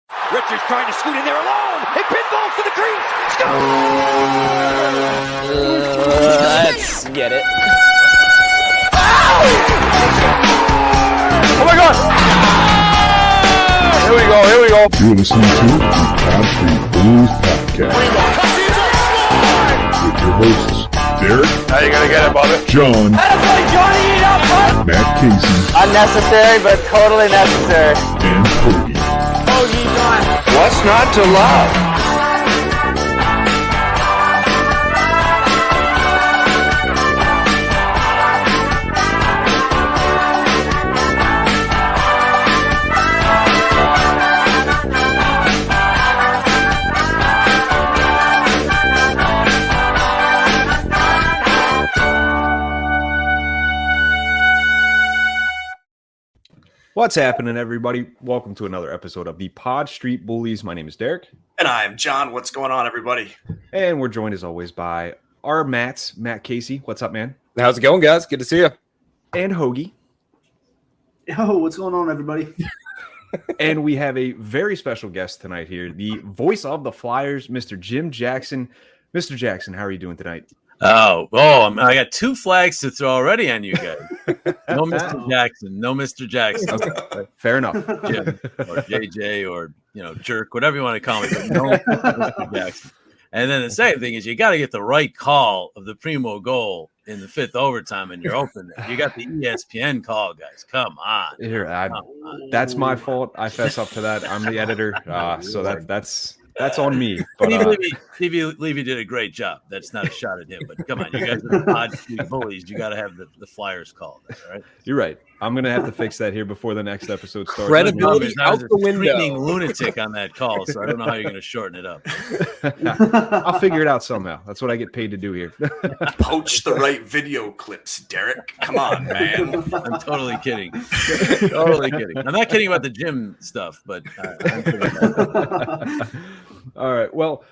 Richards trying to scoot in there alone. It pinballs to the crease. Let's get it. Oh my God! Here we go. You're listening to the Pod Street Blues Podcast with your hosts, Derek. How you gonna get it, Bobby? John. Matt Casey. Unnecessary, but totally necessary. And Cody. What's not to love? What's happening, everybody? Welcome to another episode of the Pod Street Bullies. My name is Derek. And I'm John. What's going on, everybody? And we're joined, as always, by our Matt Casey. What's up, man? How's it going, guys? Good to see you. And Hoagie. Yo, what's going on, everybody? And we have a very special guest tonight here, the voice of the Flyers, Mr. Jim Jackson. Mr. Jackson, how are you doing tonight? I got two flags to throw already on you guys. No Mr. Jackson. No Mr. Jackson. Okay. Fair enough. Jim or JJ or, jerk, whatever you want to call me. But no Mr. Jackson. And then the second thing is you got to get the right call of the primo goal in the fifth overtime and you're open. You got the ESPN call, guys. Come on. That's my fault. I fess up to that. I'm the editor. So that's on me. But, Stevie Levy did a great job. That's not a shot at him, but come on, you guys are the Pod Street Bullies. You got to have the Flyers call. All right, you're right. I'm gonna have to fix that here before the next episode starts. Credibility out the window. Screaming lunatic on that call, so I don't know how you're going to shorten it up. I'll figure it out somehow. That's what I get paid to do here. Poach the right video clips, Derek. Come on, man. I'm totally kidding. Totally kidding. I'm not kidding about the gym stuff, but I'm kidding. All right. Well,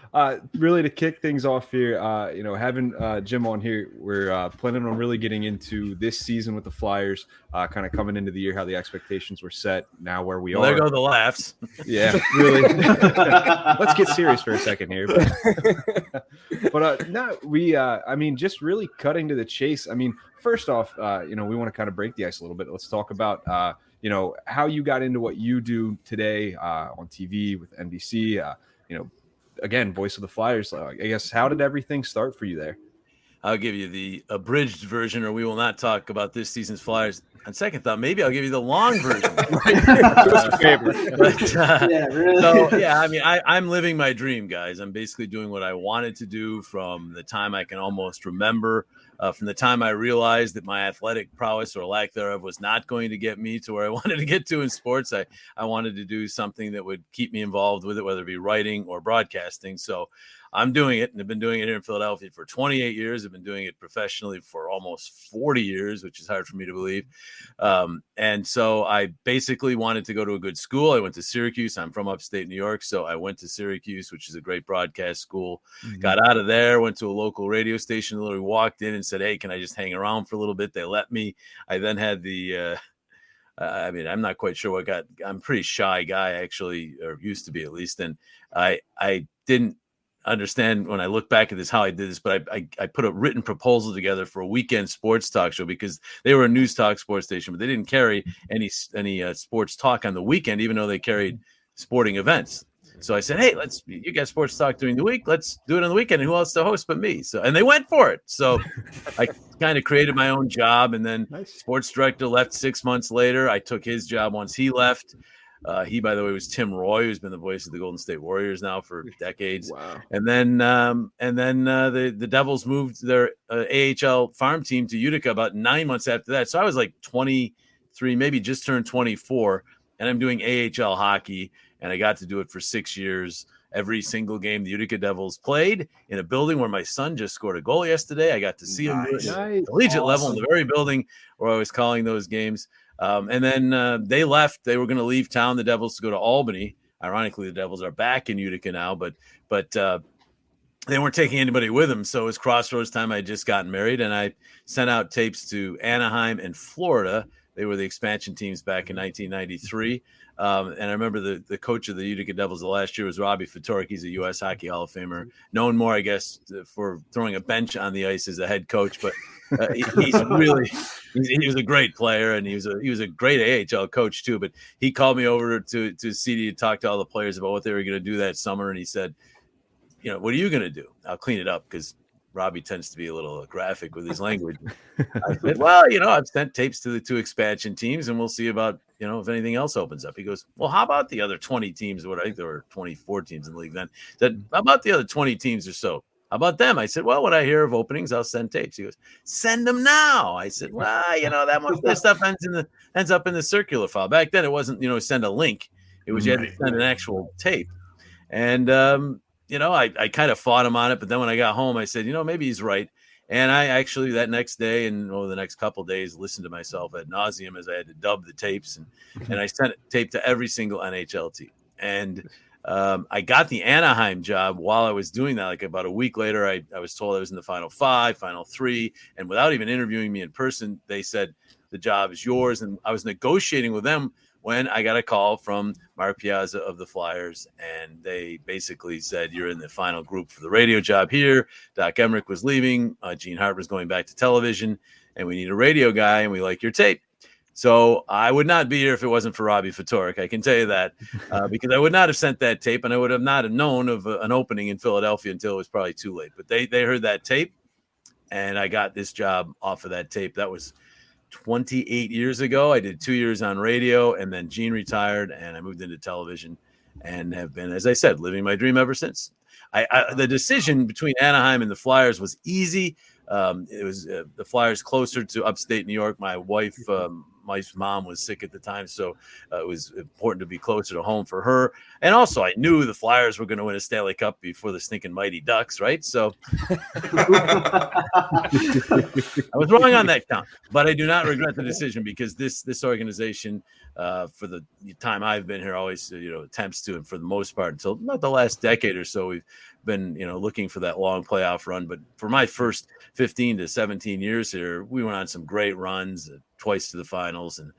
really to kick things off here, having Jim on here, we're planning on really getting into this season with the Flyers, kind of coming into the year, how the expectations were set, now where we are. There go the laughs. Yeah, really. Let's get serious for a second here. But just really cutting to the chase. I mean, first off, we want to kind of break the ice a little bit. Let's talk about, how you got into what you do today on TV with NBC. Again, voice of the Flyers. I guess, how did everything start for you there? I'll give you the abridged version, or we will not talk about this season's Flyers. On second thought, maybe I'll give you the long version. I'm living my dream, guys. I'm basically doing what I wanted to do from the time I can almost remember. From the time I realized that my athletic prowess or lack thereof was not going to get me to where I wanted to get to in sports, I wanted to do something that would keep me involved with it, whether it be writing or broadcasting. So I'm doing it, and I've been doing it here in Philadelphia for 28 years. I've been doing it professionally for almost 40 years, which is hard for me to believe. And so I basically wanted to go to a good school. I went to Syracuse. I'm from upstate New York, so I went to Syracuse, which is a great broadcast school. Mm-hmm. Got out of there, went to a local radio station, literally walked in and said, hey, can I just hang around for a little bit? They let me. I then had the I'm not quite sure I'm a pretty shy guy, actually, or used to be at least. And I didn't understand when I look back at this how I did this, but I put a written proposal together for a weekend sports talk show because they were a news talk sports station, but they didn't carry any sports talk on the weekend, even though they carried sporting events. So I said, hey, you got sports talk during the week. Let's do it on the weekend. And who else to host but me? And they went for it. So I kind of created my own job. And then sports director left 6 months later. I took his job once he left. He, by the way, was Tim Roy, who's been the voice of the Golden State Warriors now for decades. Wow. And then the Devils moved their AHL farm team to Utica about 9 months after that. So I was like 23, maybe just turned 24, and I'm doing AHL hockey. And I got to do it for 6 years. Every single game the Utica Devils played in a building where my son just scored a goal yesterday. I got to see him do it at the collegiate level in the very building where I was calling those games. And then they left. They were going to leave town, the Devils, to go to Albany. Ironically, the Devils are back in Utica now, but they weren't taking anybody with them. So it was crossroads time. I had just gotten married, and I sent out tapes to Anaheim and Florida. They were the expansion teams back in 1993. And I remember the coach of the Utica Devils the last year was Robbie Ftorek. He's a U.S. Hockey Hall of Famer, known more, I guess, for throwing a bench on the ice as a head coach. But he was a great player, and he was a great AHL coach too. But he called me over to CD to talk to all the players about what they were going to do that summer, and he said, what are you going to do? I'll clean it up, because Robbie tends to be a little graphic with his language. I said, well, I've sent tapes to the 2 expansion teams, and we'll see about, if anything else opens up. He goes, well, how about the other 20 teams? I think there were 24 teams in the league then. He said, how about the other 20 teams or so? How about them? I said, well, when I hear of openings, I'll send tapes. He goes, send them now. I said, well, that stuff ends up in the circular file. Back then, it wasn't, send a link. It was you had to send an actual tape. And, I kind of fought him on it, but then when I got home, I said, maybe he's right. And I actually that next day and over the next couple of days listened to myself ad nauseum as I had to dub the tapes, and I sent tape to every single NHL team. And I got the Anaheim job while I was doing that. Like about a week later, I was told I was in the Final 5, Final 3, and without even interviewing me in person, they said the job is yours. And I was negotiating with them when I got a call from Mark Piazza of the Flyers, and they basically said, you're in the final group for the radio job here. Doc Emmerich was leaving. Gene Hart was going back to television, and we need a radio guy, and we like your tape. So I would not be here if it wasn't for Robbie Ftorek. I can tell you that, because I would not have sent that tape, and I would have not have known of an opening in Philadelphia until it was probably too late. But they heard that tape, and I got this job off of that tape. That was 28 years ago. I did 2 years on radio, and then Gene retired, and I moved into television, and have been, as I said, living my dream ever since. The decision between Anaheim and the Flyers was easy. It was the Flyers closer to upstate New York. My wife, my mom was sick at the time, so it was important to be closer to home for her. And also, I knew the Flyers were going to win a Stanley Cup before the stinking Mighty Ducks, right? So I was wrong on that count, but I do not regret the decision, because this organization, for the time I've been here, always attempts to, and for the most part, until not the last decade or so, we've been looking for that long playoff run. But for my first 15 to 17 years here, we went on some great runs, twice to the finals, and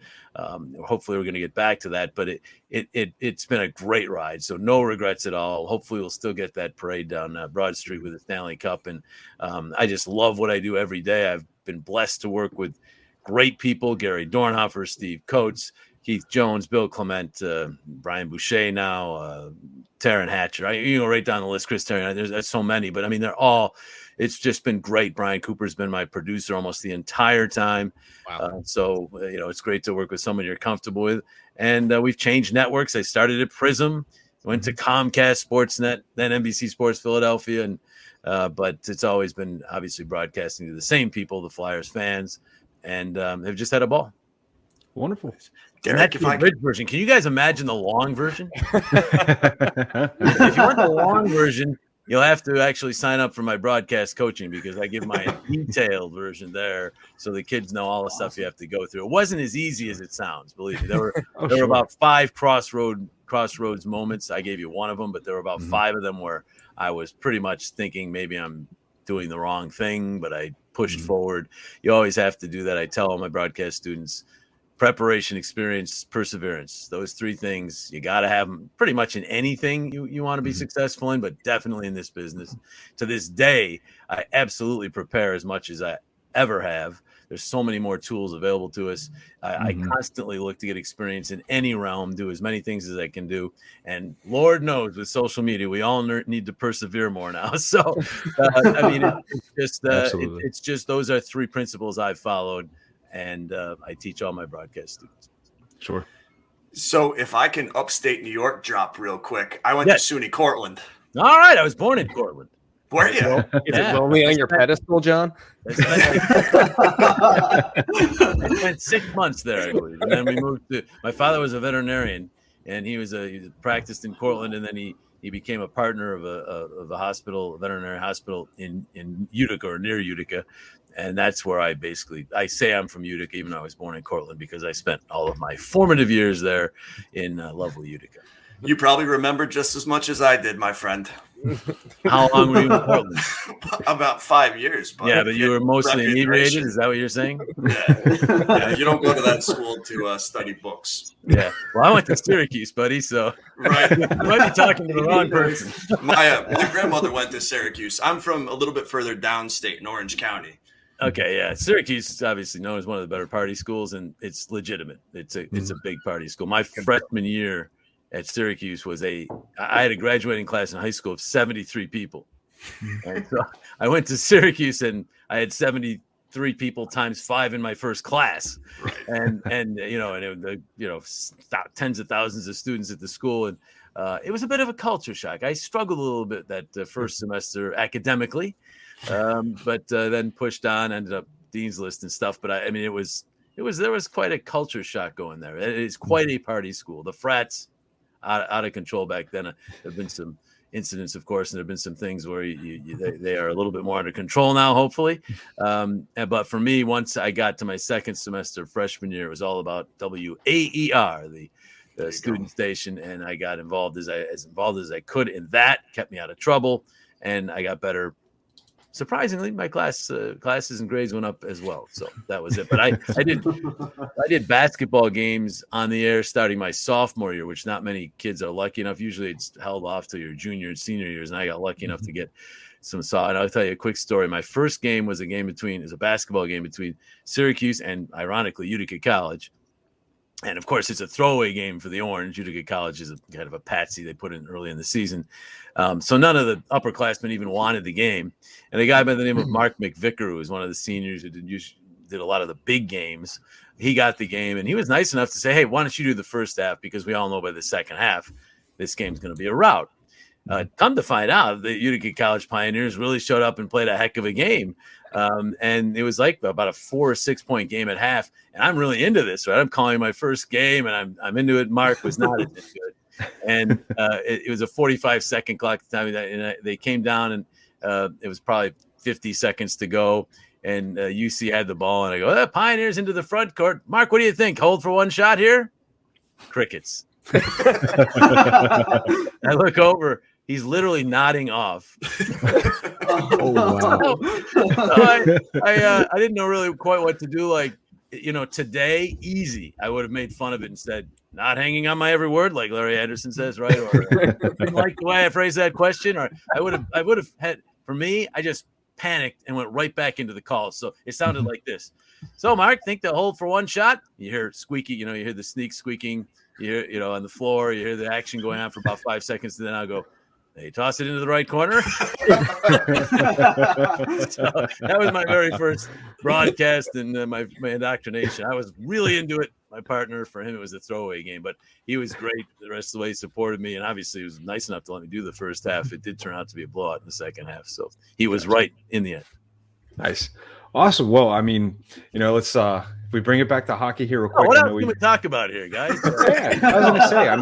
hopefully we're going to get back to that. But it's been a great ride, so no regrets at all. Hopefully we'll still get that parade down Broad Street with the Stanley Cup, and I just love what I do every day. I've been blessed to work with great people: Gary Dornhofer, Steve Coates, Keith Jones, Bill Clement, Brian Boucher now, Taryn Hatcher. You go right down the list, Chris Taryn. There's so many, but I mean, they're all. It's just been great. Brian Cooper's been my producer almost the entire time. Wow. So it's great to work with someone you're comfortable with. And we've changed networks. I started at Prism, went to Comcast Sportsnet, then NBC Sports Philadelphia, and but it's always been obviously broadcasting to the same people, the Flyers fans, and they've just had a ball. Wonderful. Derek, that's the abridged version. Can you guys imagine the long version? If you want the long version, you'll have to actually sign up for my broadcast coaching, because I give my detailed version there, so the kids know all the stuff you have to go through. It wasn't as easy as it sounds, believe me. There were about 5 crossroads moments. I gave you one of them, but there were about 5 of them where I was pretty much thinking maybe I'm doing the wrong thing, but I pushed forward. You always have to do that. I tell all my broadcast students: preparation, experience, perseverance. Those 3 things, you got to have them pretty much in anything you want to be successful in, but definitely in this business. To this day, I absolutely prepare as much as I ever have. There's so many more tools available to us. I constantly look to get experience in any realm, do as many things as I can do. And Lord knows, with social media, we all need to persevere more now. So, I mean, it's just those are 3 principles I've followed. And I teach all my broadcast students. Sure. So if I can upstate New York drop real quick, I went to SUNY Cortland. All right. I was born in Cortland. Were you? Is it lonely on your pedestal, John? I spent 6 months there, I believe. And then we moved to, my father was a veterinarian, and he practiced in Cortland, and then he became a partner of a hospital, a veterinary hospital in Utica, or near Utica. And that's where I say I'm from Utica, even though I was born in Cortland, because I spent all of my formative years there in lovely Utica. You probably remember just as much as I did, my friend. How long were you in Portland? About 5 years. But Yeah, but you were mostly inebriated. Reputation. Is that what you're saying? Yeah, you don't go to that school to study books. Yeah. Well, I went to Syracuse, buddy. So Right. you might be talking to the wrong person. My grandmother went to Syracuse. I'm from a little bit further downstate in Orange County. Okay, yeah. Syracuse is obviously known as one of the better party schools, and it's legitimate. It's a big party school. My freshman year at Syracuse I had a graduating class in high school of 73 people. And so I went to Syracuse and I had 73 people times 5 in my first class. And tens of thousands of students at the school. And it was a bit of a culture shock. I struggled a little bit that first semester academically. But then pushed on, ended up Dean's List and stuff. But there was quite a culture shock going there. It is quite a party school. The frats out of control back then. There have been some incidents, of course, and there have been some things where they are a little bit more under control now, hopefully. But for me, once I got to my second semester freshman year, it was all about WAER, the student station, and I got involved as involved as I could in that. Kept me out of trouble, and I got better. Surprisingly, my classes and grades went up as well. So that was it. But I did basketball games on the air starting my sophomore year, which not many kids are lucky enough. Usually it's held off to your junior and senior years. And I got lucky enough to get some and I'll tell you a quick story. My first game was a basketball game between Syracuse and, ironically, Utica College. And, of course, it's a throwaway game for the Orange. Utica College is kind of a patsy they put in early in the season. So none of the upperclassmen even wanted the game. And a guy by the name of Mark McVicker, who was one of the seniors who did a lot of the big games, he got the game. And he was nice enough to say, hey, why don't you do the first half? Because we all know by the second half, this game's going to be a rout. Come to find out, the Utica College Pioneers really showed up and played a heck of a game. And it was like about a 4 or 6 point game at half. And I'm really into this, right? I'm calling my first game and I'm into it. Mark was not as good. And it was a 45-second clock at the time. And they came down and it was probably 50 seconds to go. And UC had the ball. And I go, Pioneers into the front court. Mark, what do you think? Hold for one shot here? Crickets. I look over. He's literally nodding off. Oh, wow. I didn't know really quite what to do. Like, today, easy. I would have made fun of it and said, not hanging on my every word, like Larry Anderson says, right? Or like the way I phrased that question. Or I would have had, for me, I just panicked and went right back into the call. So it sounded like this. So, Mark, think they'll hold for one shot? You hear squeaky, you hear the sneak squeaking, you hear, on the floor, you hear the action going on for about 5 seconds. And then I'll go, they toss it into the right corner. So that was my very first broadcast and my indoctrination. I was really into it. My partner, for him, it was a throwaway game, but he was great the rest of the way. He supported me, and obviously he was nice enough to let me do the first half. It did turn out to be a blowout in the second half, so he was right in the end. Nice. Awesome. Well, let's if we bring it back to hockey here real quick. What else can we talk about here, guys? Yeah, I was going to say,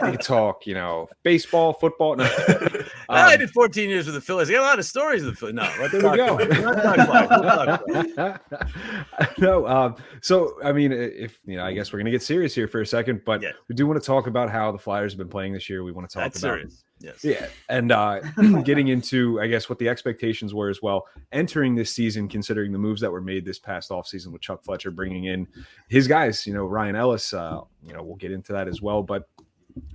we could talk, baseball, football. No. I did 14 years with the Phillies. I got a lot of stories with the Phillies. No, there we go. So, if, I guess we're going to get serious here for a second, but we do want to talk about how the Flyers have been playing this year. We want to talk about serious. Yes. Yeah. And getting into, I guess, what the expectations were as well, entering this season, considering the moves that were made this past offseason with Chuck Fletcher bringing in his guys, Ryan Ellis, we'll get into that as well. But,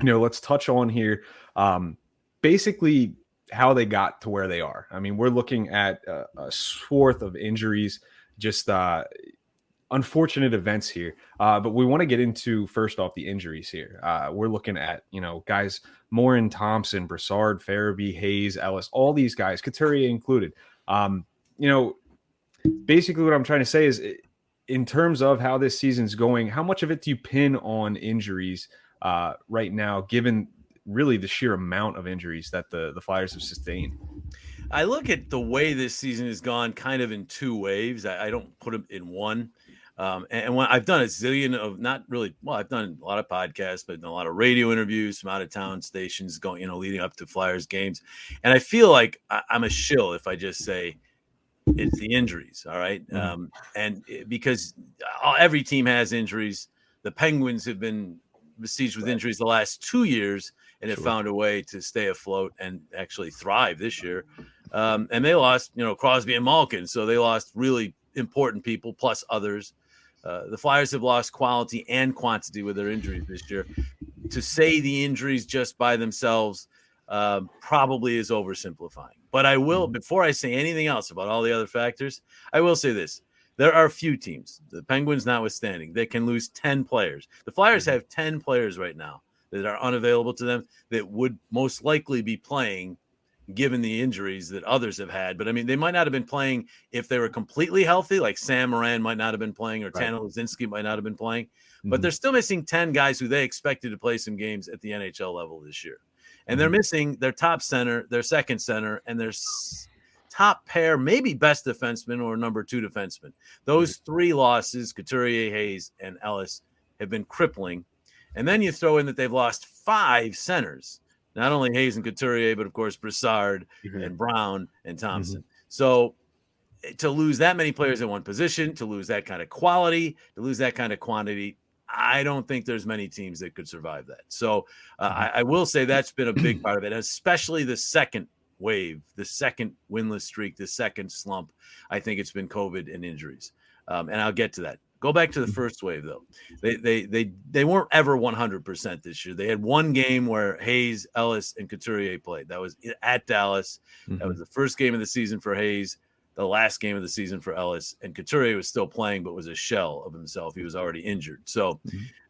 let's touch on here basically how they got to where they are. We're looking at a swath of injuries, just unfortunate events here. But we want to get into, first off, the injuries here. We're looking at, guys, Morin, Thompson, Brassard, Farabee, Hayes, Ellis, all these guys, Couturier included. Basically what I'm trying to say is, in terms of how this season's going, how much of it do you pin on injuries right now, given really the sheer amount of injuries that the Flyers have sustained? I look at the way this season has gone kind of in two waves. I don't put them in one. And when I've done a zillion of I've done a lot of podcasts, but a lot of radio interviews from out of town stations going, leading up to Flyers games. And I feel like I'm a shill if I just say it's the injuries. All right. And because every team has injuries, the Penguins have been besieged with injuries the last 2 years and have found a way to stay afloat and actually thrive this year. And they lost, Crosby and Malkin. So they lost really important people plus others. The Flyers have lost quality and quantity with their injuries this year. To say the injuries just by themselves probably is oversimplifying. But I will, before I say anything else about all the other factors, I will say this. There are few teams, the Penguins notwithstanding, that can lose 10 players. The Flyers have 10 players right now that are unavailable to them that would most likely be playing given the injuries that others have had. But, I mean, they might not have been playing if they were completely healthy, like Sam Morin might not have been playing or Tanner Laczynski might not have been playing. But they're still missing 10 guys who they expected to play some games at the NHL level this year. And they're missing their top center, their second center, and their top pair, maybe best defenseman or number 2 defenseman. Those 3 losses, Couturier, Hayes, and Ellis, have been crippling. And then you throw in that they've lost 5 centers, not only Hayes and Couturier, but of course Brassard and Brown and Thompson. So to lose that many players in one position, to lose that kind of quality, to lose that kind of quantity, I don't think there's many teams that could survive that. So I will say that's been a big part of it, especially the second wave, the second winless streak, the second slump. I think it's been COVID and injuries. And I'll get to that. Go back to the first wave, though. They weren't ever 100% this year. They had one game where Hayes, Ellis, and Couturier played. That was at Dallas. That was the first game of the season for Hayes, the last game of the season for Ellis. And Couturier was still playing, but was a shell of himself. He was already injured. So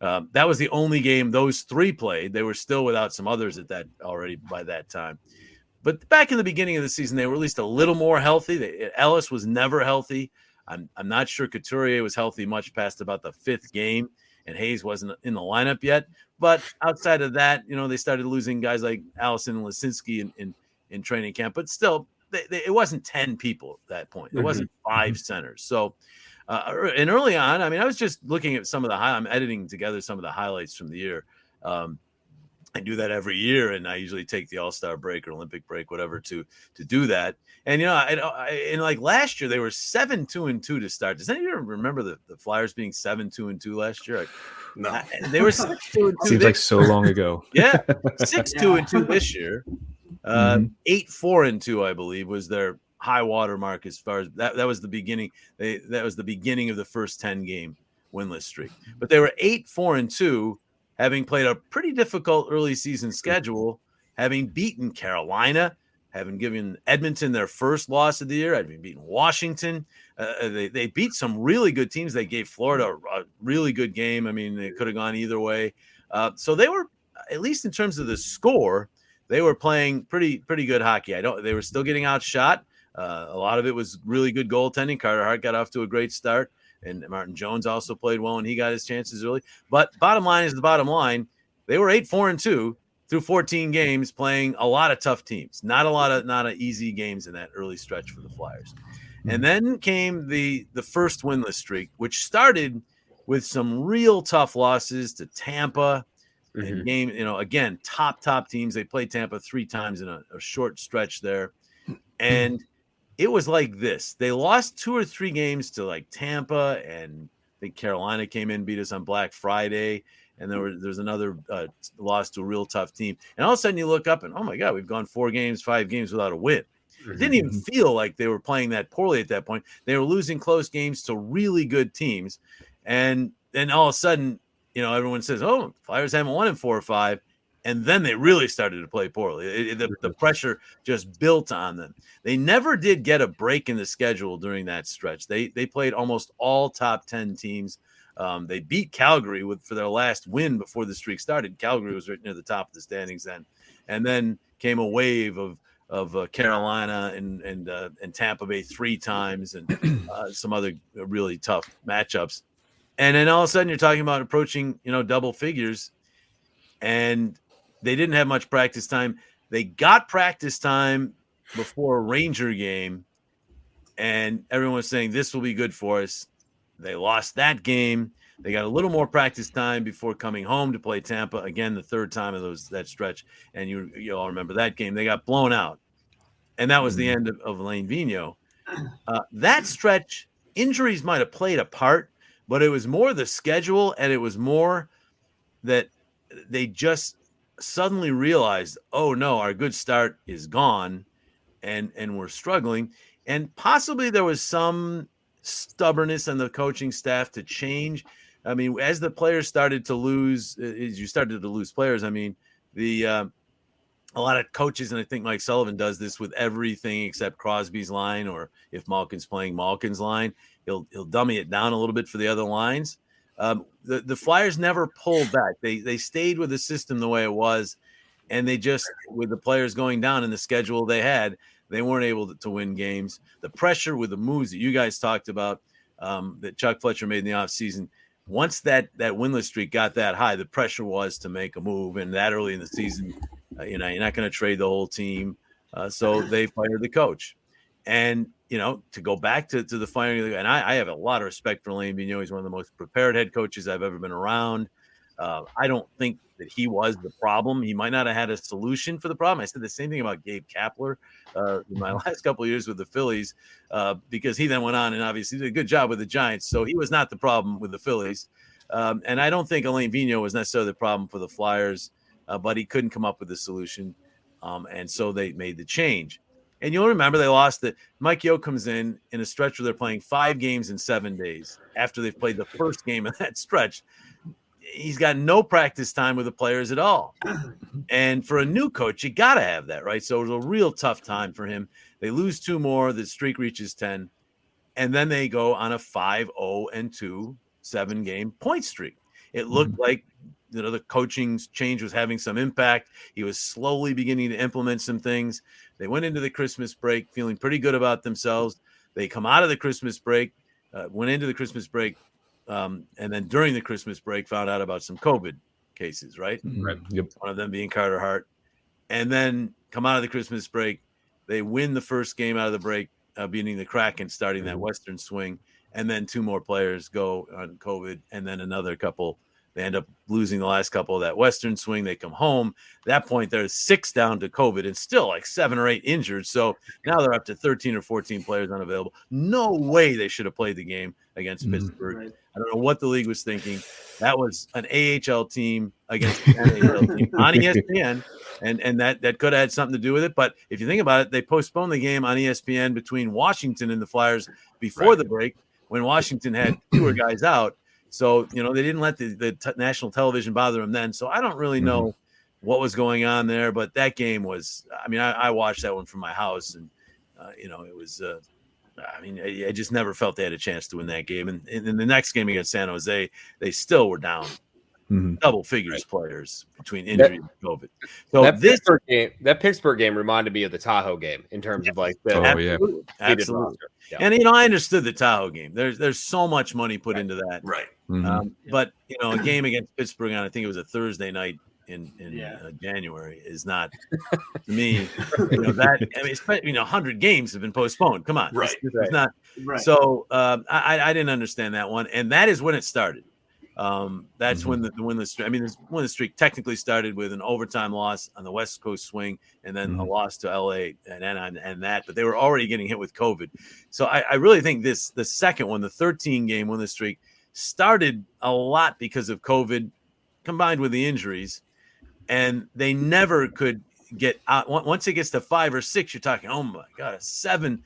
that was the only game those 3 played. They were still without some others already by that time. But back in the beginning of the season, they were at least a little more healthy. Ellis was never healthy. I'm not sure Couturier was healthy much past about the 5th game, and Hayes wasn't in the lineup yet. But outside of that, they started losing guys like Allison and Laczynski in training camp. But still, it wasn't 10 people at that point. It wasn't 5 centers. So, and early on, I mean, I was just looking at some of I'm editing together some of the highlights from the year. I do that every year, and I usually take the All-Star break or Olympic break, whatever, to do that. And and like last year, they were 7-2-2 to start. Does anyone remember the Flyers being 7-2-2 last year? No, they were 6-2-2. Seems like so long ago. Yeah, 6-2-2 this year. 8-4-2, I believe, was their high water mark as far as that was the beginning. That was the beginning of the first 10 game winless streak. But they were 8-4-2. Having played a pretty difficult early season schedule, having beaten Carolina, having given Edmonton their first loss of the year, having beaten Washington. They beat some really good teams. They gave Florida a really good game. I mean, they could have gone either way. So they were, at least in terms of the score, they were playing pretty good hockey. They were still getting outshot. A lot of it was really good goaltending. Carter Hart got off to a great start. And Martin Jones also played well, and he got his chances early. But bottom line is the bottom line. They were 8-4-2 through 14 games, playing a lot of tough teams. Not a easy games in that early stretch for the Flyers. And then came the first winless streak, which started with some real tough losses to Tampa. And game, again, top teams. They played Tampa 3 times in a short stretch there, and it was like this. They lost 2 or 3 games to like Tampa, and I think Carolina came in, beat us on Black Friday. And there's another loss to a real tough team. And all of a sudden you look up and, oh my God, we've gone 4 games, 5 games without a win. It didn't even feel like they were playing that poorly at that point. They were losing close games to really good teams. And then all of a sudden, everyone says, oh, Flyers haven't won in 4 or 5. And then they really started to play poorly. The pressure just built on them. They never did get a break in the schedule during that stretch. They played almost all top 10 teams. They beat Calgary for their last win before the streak started. Calgary was right near the top of the standings then. And then came a wave of Carolina and Tampa Bay 3 times and some other really tough matchups. And then all of a sudden you're talking about approaching, double figures. And they didn't have much practice time. They got practice time before a Ranger game, and everyone was saying this will be good for us. They lost that game. They got a little more practice time before coming home to play Tampa again, the 3rd time of that stretch. And you all remember that game. They got blown out, and that was the end of Lane Vigneault. That stretch, injuries might have played a part, but it was more the schedule, and it was more that they just suddenly realized, oh no, our good start is gone, and we're struggling. And possibly there was some stubbornness on the coaching staff to change. I mean, as the players started to lose, as you started to lose players, I mean, a lot of coaches, and I think Mike Sullivan does this with everything except Crosby's line, or if Malkin's playing Malkin's line, he'll dummy it down a little bit for the other lines. The Flyers never pulled back. They stayed with the system the way it was, and they just, with the players going down in the schedule they had, they weren't able to win games. The pressure with the moves that you guys talked about, that Chuck Fletcher made in the offseason, once that winless streak got that high, the pressure was to make a move. And that early in the season, you're not going to trade the whole team. So they fired the coach. And, to go back to the firing, and I have a lot of respect for Alain Vigneault. He's one of the most prepared head coaches I've ever been around. I don't think that he was the problem. He might not have had a solution for the problem. I said the same thing about Gabe Kapler in my last couple of years with the Phillies, because he then went on and obviously did a good job with the Giants. So he was not the problem with the Phillies. And I don't think Alain Vigneault was necessarily the problem for the Flyers, but he couldn't come up with a solution. And so they made the change. And you'll remember they lost it. Mike Yeo comes in a stretch where they're playing 5 games in 7 days after they've played the first game of that stretch. He's got no practice time with the players at all. And for a new coach, you got to have that, right? So it was a real tough time for him. They lose 2 more. The streak reaches 10. And then they go on a 5-0-2 7-game point streak. It looked like the coaching change was having some impact. He was slowly beginning to implement some things. They went into the Christmas break feeling pretty good about themselves. They come out of the Christmas break, went into the Christmas break, and then during the Christmas break found out about some COVID cases, right? Right. Yep. One of them being Carter Hart. And then come out of the Christmas break. They win the first game out of the break, beating the Kraken, starting that Western swing. And then 2 more players go on COVID, and then another couple. They end up losing the last couple of that Western swing. They come home. At that point, there's 6 down to COVID and still like 7 or 8 injured. So now they're up to 13 or 14 players unavailable. No way they should have played the game against Pittsburgh. Right. I don't know what the league was thinking. That was an AHL team against an NHL team on ESPN, and that could have had something to do with it. But if you think about it, they postponed the game on ESPN between Washington and the Flyers before the break when Washington had fewer guys out. So, they didn't let the national television bother them then. So I don't really know what was going on there. But that game was, I watched that one from my house. And, it was, I just never felt they had a chance to win that game. And in the next game against San Jose, they still were down double figures players between injury and COVID. So that Pittsburgh game reminded me of the Tahoe game in terms of like the absolutely. Yeah. And I understood the Tahoe game. There's so much money put into that, right? But a game against Pittsburgh on, I think it was a Thursday night in January, is not, to me, that. I mean, it's, 100 games have been postponed. Come on, right? It's not right. So I didn't understand that one, and that is when it started. That's when the winless streak. I mean, the winless streak technically started with an overtime loss on the West Coast swing, and then a loss to LA, and that. But they were already getting hit with COVID, so I really think the second one, the 13-game winless streak, started a lot because of COVID, combined with the injuries, and they never could get out. Once it gets to 5 or 6, you're talking, oh my God, a second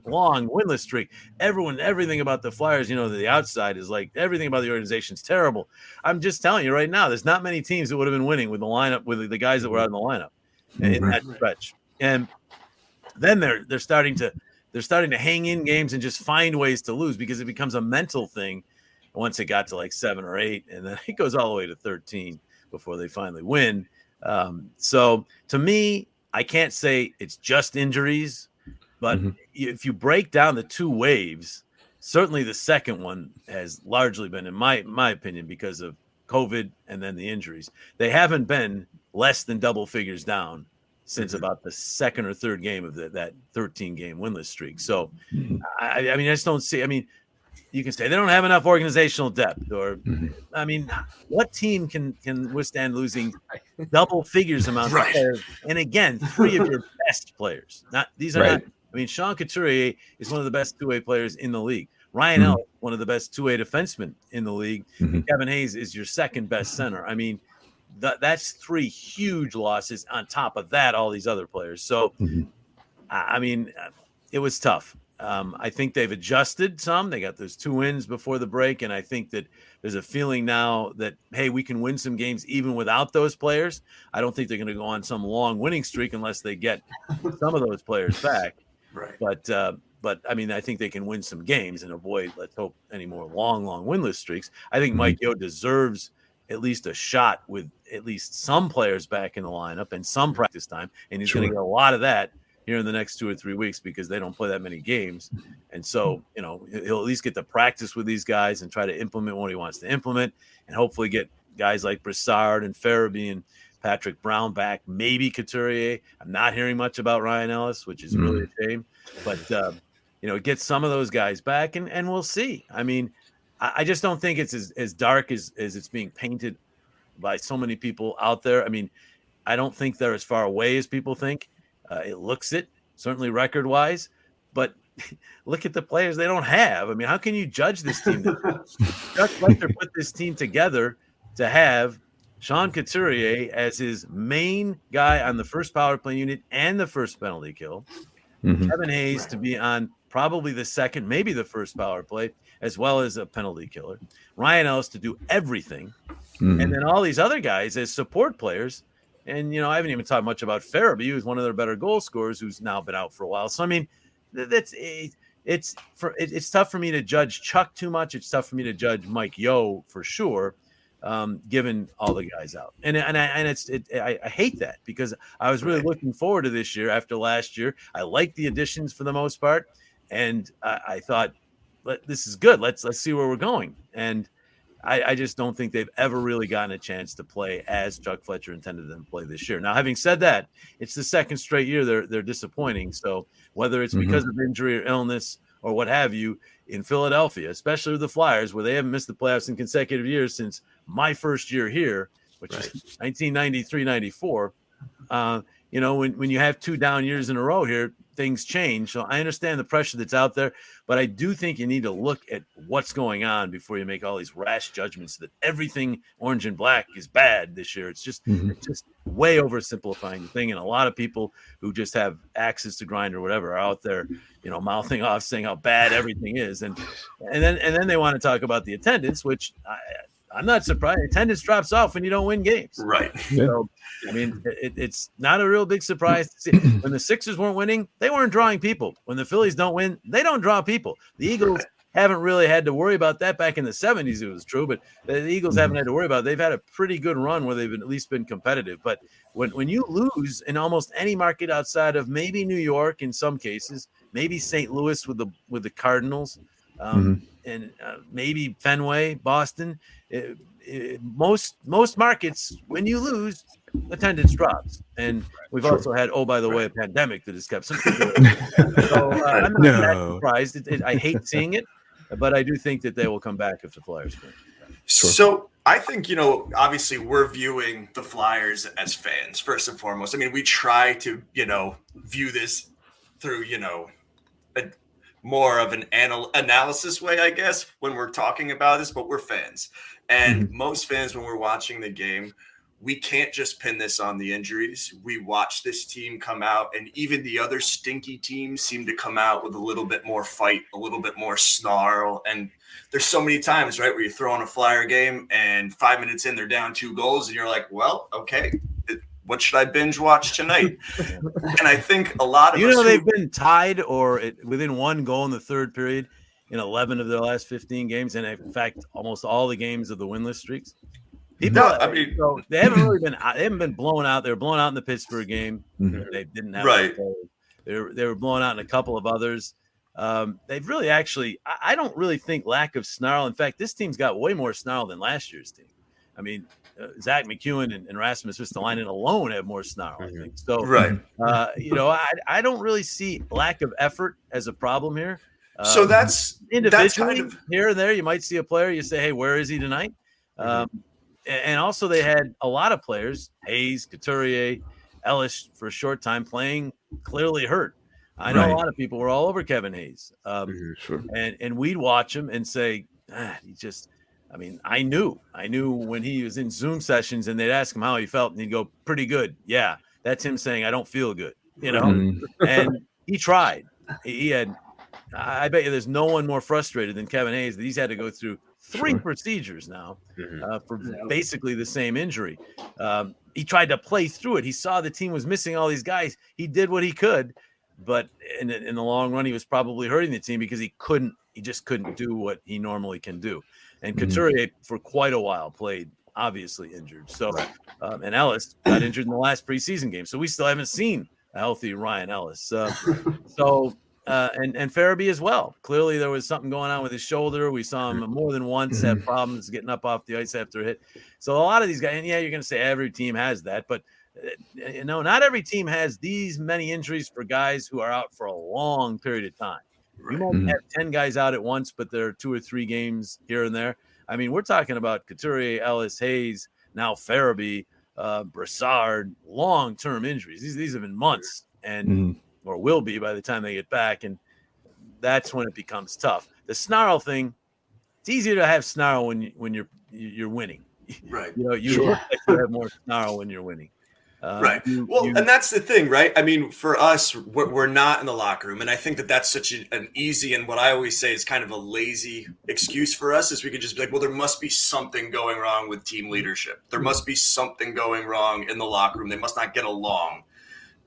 long winless streak. Everything about the Flyers, the outside is like everything about the organization is terrible. I'm just telling you right now, there's not many teams that would have been winning with the lineup, with the guys that were out in the lineup in that stretch. And then they're starting to hang in games and just find ways to lose because it becomes a mental thing. Once it got to like 7 or 8, and then it goes all the way to 13 before they finally win. So to me, I can't say it's just injuries, but if you break down the 2 waves, certainly the second one has largely been, in my opinion, because of COVID and then the injuries. They haven't been less than double figures down since about the second or third game of that 13-game winless streak. So, I just don't see. I mean, you can say they don't have enough organizational depth, or what team can withstand losing double figures amounts of players? And again, 3 of your best players. Not Sean Couturier is one of the best 2-way players in the league. Ryan Ellis, one of the best 2-way defensemen in the league. Kevin Hayes is your second best center. I mean, that's 3 huge losses on top of that, all these other players. So, I mean, it was tough. I think they've adjusted some. They got those 2 wins before the break, and I think that there's a feeling now that, hey, we can win some games even without those players. I don't think they're going to go on some long winning streak unless they get some of those players back. Right. But I mean, I think they can win some games and avoid, let's hope, any more long winless streaks. I think Mike Yeo deserves at least a shot with at least some players back in the lineup and some practice time, and he's going to get a lot of that here in the next 2 or 3 weeks because they don't play that many games. And so, you know, he'll at least get to practice with these guys and try to implement what he wants to implement, and hopefully get guys like Brassard and Farabee and Patrick Brown back, maybe Couturier. I'm not hearing much about Ryan Ellis, which is really a shame, but you know, get some of those guys back and we'll see. I mean, I just don't think it's as dark as it's being painted by so many people out there. I mean, I don't think they're as far away as people think. It looks it, certainly record-wise, but look at the players they don't have. I mean, how can you judge this team? Chuck Fletcher put this team together to have Sean Couturier as his main guy on the first power play unit and the first penalty kill. Kevin Hayes to be on probably the second, maybe the first power play, as well as a penalty killer. Ryan Ellis to do everything. And then all these other guys as support players. And, you know, I haven't even talked much about Farabee, who's one of their better goal scorers, who's now been out for a while. So, I mean, it's tough for me to judge Chuck too much. It's tough for me to judge Mike Yeo for sure, given all the guys out. And I hate that because I was really looking forward to this year after last year. I liked the additions for the most part, and I thought, this is good. Let's see where we're going. And I just don't think they've ever really gotten a chance to play as Chuck Fletcher intended them to play this year. Now, having said that, it's the second straight year they're disappointing. So whether it's because of injury or illness or what have you, in Philadelphia, especially with the Flyers, where they haven't missed the playoffs in consecutive years since my first year here, which is 1993-94, you know, when you have 2 down years in a row here, things change. So I understand the pressure that's out there, but I do think you need to look at what's going on before you make all these rash judgments that everything orange and black is bad this year. It's just way oversimplifying the thing. And a lot of people who just have axes to grind or whatever are out there, you know, mouthing off saying how bad everything is. And then they want to talk about the attendance, which I'm not surprised. Attendance drops off when you don't win games. Right. So, I mean, it's not a real big surprise to see. When the Sixers weren't winning, they weren't drawing people. When the Phillies don't win, they don't draw people. The Eagles haven't really had to worry about that. Back in the 70s, it was true, but the Eagles haven't had to worry about it. They've had a pretty good run where they've at least been competitive. But when you lose in almost any market outside of maybe New York in some cases, maybe St. Louis with the Cardinals, and maybe Fenway, Boston, most markets, when you lose, attendance drops. And we've also had, by the way, a pandemic that has kept some people. So I'm not that surprised. I hate seeing it, but I do think that they will come back if the Flyers win. So I think, you know, obviously we're viewing the Flyers as fans, first and foremost. I mean, we try to, you know, view this through, you know, more of an analysis way, I guess, when we're talking about this, but we're fans. And most fans, when we're watching the game, we can't just pin this on the injuries. We watch this team come out, and even the other stinky teams seem to come out with a little bit more fight, a little bit more snarl. And there's so many times, right, where you throw on a Flyer game and 5 minutes in, they're down 2 goals, and you're like, well, okay, what should I binge watch tonight? And I think a lot of they've been tied or within 1 goal in the third period in 11 of their last 15 games, and in fact, almost all the games of the winless streaks. People, so they haven't really been. They haven't been blown out. They were blown out in the Pittsburgh game. They didn't have They were blown out in a couple of others. They've really actually. I don't really think lack of snarl. In fact, this team's got way more snarl than last year's team. I mean, Zach McEwen and Rasmus Ristolainen alone have more snarl, I think. So, you know, I don't really see lack of effort as a problem here. So that's individually kind of here and there. You might see a player. You say, "Hey, where is he tonight?" And also, they had a lot of players: Hayes, Couturier, Ellis for a short time playing, clearly hurt. I know a lot of people were all over Kevin Hayes, and we'd watch him and say, he just. I mean, I knew when he was in Zoom sessions and they'd ask him how he felt, and he'd go, "Pretty good." Yeah, that's him saying, "I don't feel good," And he tried. He had. I bet you there's no one more frustrated than Kevin Hayes that he's had to go through 3 procedures now for basically the same injury. He tried to play through it. He saw the team was missing all these guys. He did what he could, but in the long run, he was probably hurting the team because he just couldn't do what he normally can do. And Couturier for quite a while played obviously injured. So, and Ellis got injured in the last preseason game. So we still haven't seen a healthy Ryan Ellis. And Farabee as well. Clearly, there was something going on with his shoulder. We saw him more than once have problems getting up off the ice after a hit. So a lot of these guys, and yeah, you're going to say every team has that, but not every team has these many injuries for guys who are out for a long period of time. You might have 10 guys out at once, but there are 2 or 3 games here and there. I mean, we're talking about Couturier, Ellis, Hayes, now Farabee, Brassard, long-term injuries. These have been months and or will be by the time they get back, and that's when it becomes tough. The snarl thing, it's easier to have snarl when you're winning. Right. You look like you have more snarl when you're winning. Right. And that's the thing, right? I mean, for us, we're not in the locker room. And I think that's such an easy, and what I always say is kind of a lazy excuse for us, is we could just be like, well, there must be something going wrong with team leadership. There must be something going wrong in the locker room. They must not get along.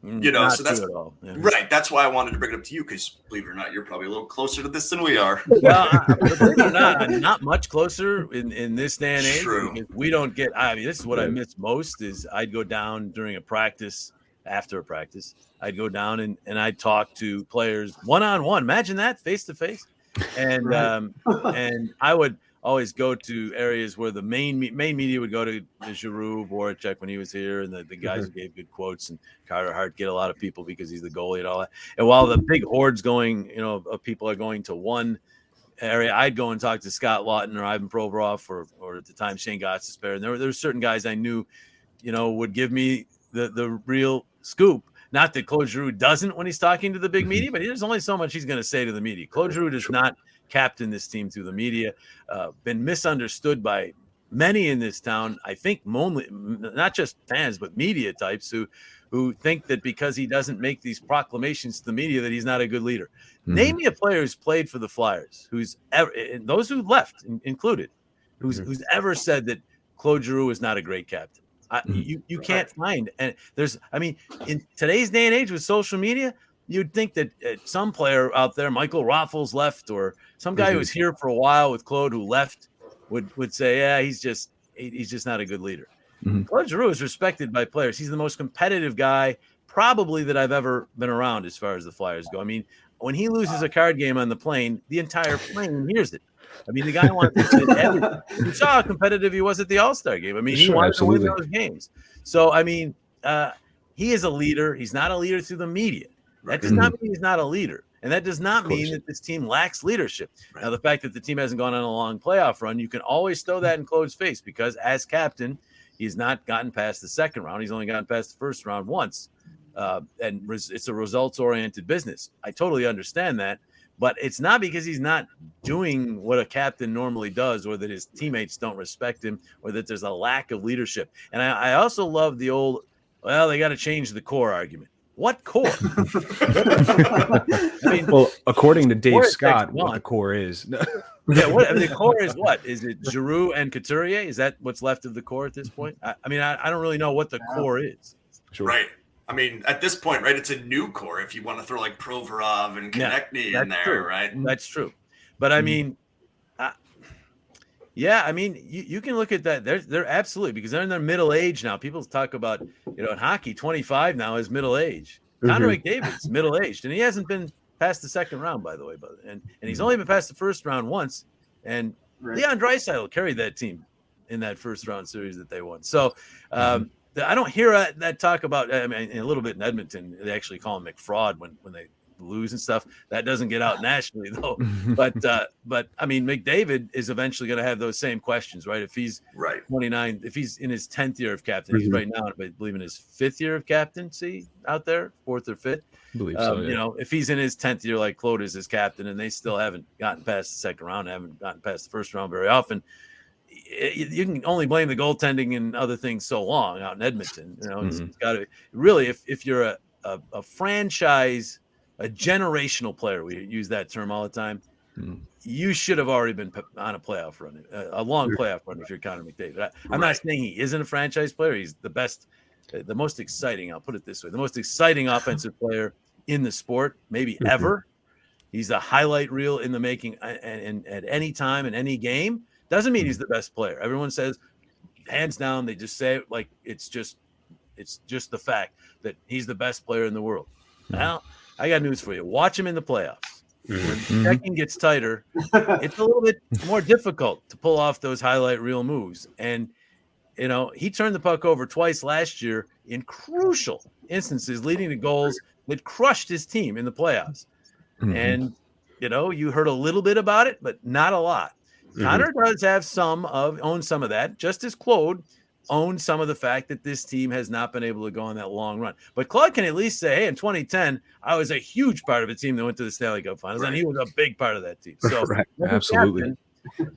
So that's right. That's why I wanted to bring it up to you, because believe it or not, you're probably a little closer to this than we are. Well, believe it or not, I'm not much closer in this day and age. True. We don't get. I mean, this is what I miss most. Is I'd go down during a practice, after a practice, I'd go down and I'd talk to players one-on-one. Imagine that, face to face, and and I would always go to areas where the main media would go to Giroux, Voracek when he was here, and the guys who gave good quotes, and Carter Hart get a lot of people because he's the goalie and all that. And while the big hordes going, of people are going to one area, I'd go and talk to Scott Lawton or Ivan Provorov or at the time Shane Gostisbehere. And there were certain guys I knew, would give me the real scoop. Not that Claude Giroux doesn't when he's talking to the big media, but there's only so much he's going to say to the media. Claude Giroux does not captain this team through the media, been misunderstood by many in this town. I think not just fans, but media types who think that because he doesn't make these proclamations to the media that he's not a good leader. Name me a player who's played for the Flyers, who's ever, those who left included, who's ever said that Claude Giroux is not a great captain. You can't find, and in today's day and age with social media, you'd think that some player out there, Michael Raffles left, or some guy who was here for a while with Claude who left, would say, yeah, he's just not a good leader. Claude Giroux is respected by players. He's the most competitive guy probably that I've ever been around as far as the Flyers go. I mean, when he loses a card game on the plane, the entire plane hears it. I mean, the guy wants to you saw how competitive he was at the All-Star game. I mean, he wanted to win those games. So, I mean, he is a leader. He's not a leader through the media. That does not mean he's not a leader. And that does not mean that this team lacks leadership. Right. Now, the fact that the team hasn't gone on a long playoff run, you can always throw that in Claude's face, because as captain, he's not gotten past the second round. He's only gotten past the first round once. And it's a results-oriented business. I totally understand that. But it's not because he's not doing what a captain normally does, or that his teammates don't respect him, or that there's a lack of leadership. And I also love the old, well, they got to change the core argument. What core? According to Dave Scott, what the core is. The core is what? Is it Giroux and Couturier? Is that what's left of the core at this point? I don't really know what the core is. Sure. Right. I mean, at this point, right, it's a new core if you want to throw like Provorov and Konechny in there, true. Right? That's true. But I mean, you can look at that. They're absolutely, because they're in their middle age now. People talk about, in hockey, 25 now is middle age. Connor McDavid's middle aged, and he hasn't been past the second round, by the way. And he's only been past the first round once. And Leon Draisaitl carried that team in that first round series that they won. So, I don't hear that talk about. I mean, a little bit in Edmonton, they actually call him McFraud when they lose and stuff. That doesn't get out nationally though. But I mean, McDavid is eventually going to have those same questions, right? If he's 29, if he's in his 10th year of captain, he's right now, I believe, in his 5th year of captaincy out there, 4th or 5th. I believe so. Yeah. If he's in his 10th year, like Claude is as captain, and they still haven't gotten past the second round, haven't gotten past the first round very often. you can only blame the goaltending and other things so long out in Edmonton. It's got to really, if you're a franchise, a generational player, we use that term all the time. You should have already been on a playoff run, a long playoff run if you're Connor McDavid. I'm not saying he isn't a franchise player. He's the best, the most exciting. I'll put it this way: the most exciting offensive player in the sport, maybe ever. He's a highlight reel in the making, and at any time in any game. Doesn't mean he's the best player. Everyone says, hands down, they just say it like it's just the fact that he's the best player in the world. Now, I got news for you. Watch him in the playoffs. When checking gets tighter, it's a little bit more difficult to pull off those highlight reel moves. And, he turned the puck over twice last year in crucial instances, leading to goals that crushed his team in the playoffs. And, you heard a little bit about it, but not a lot. Connor does have owns some of that, just as Claude owns some of the fact that this team has not been able to go on that long run. But Claude can at least say, hey, in 2010, I was a huge part of a team that went to the Stanley Cup Finals, and he was a big part of that team. So Absolutely.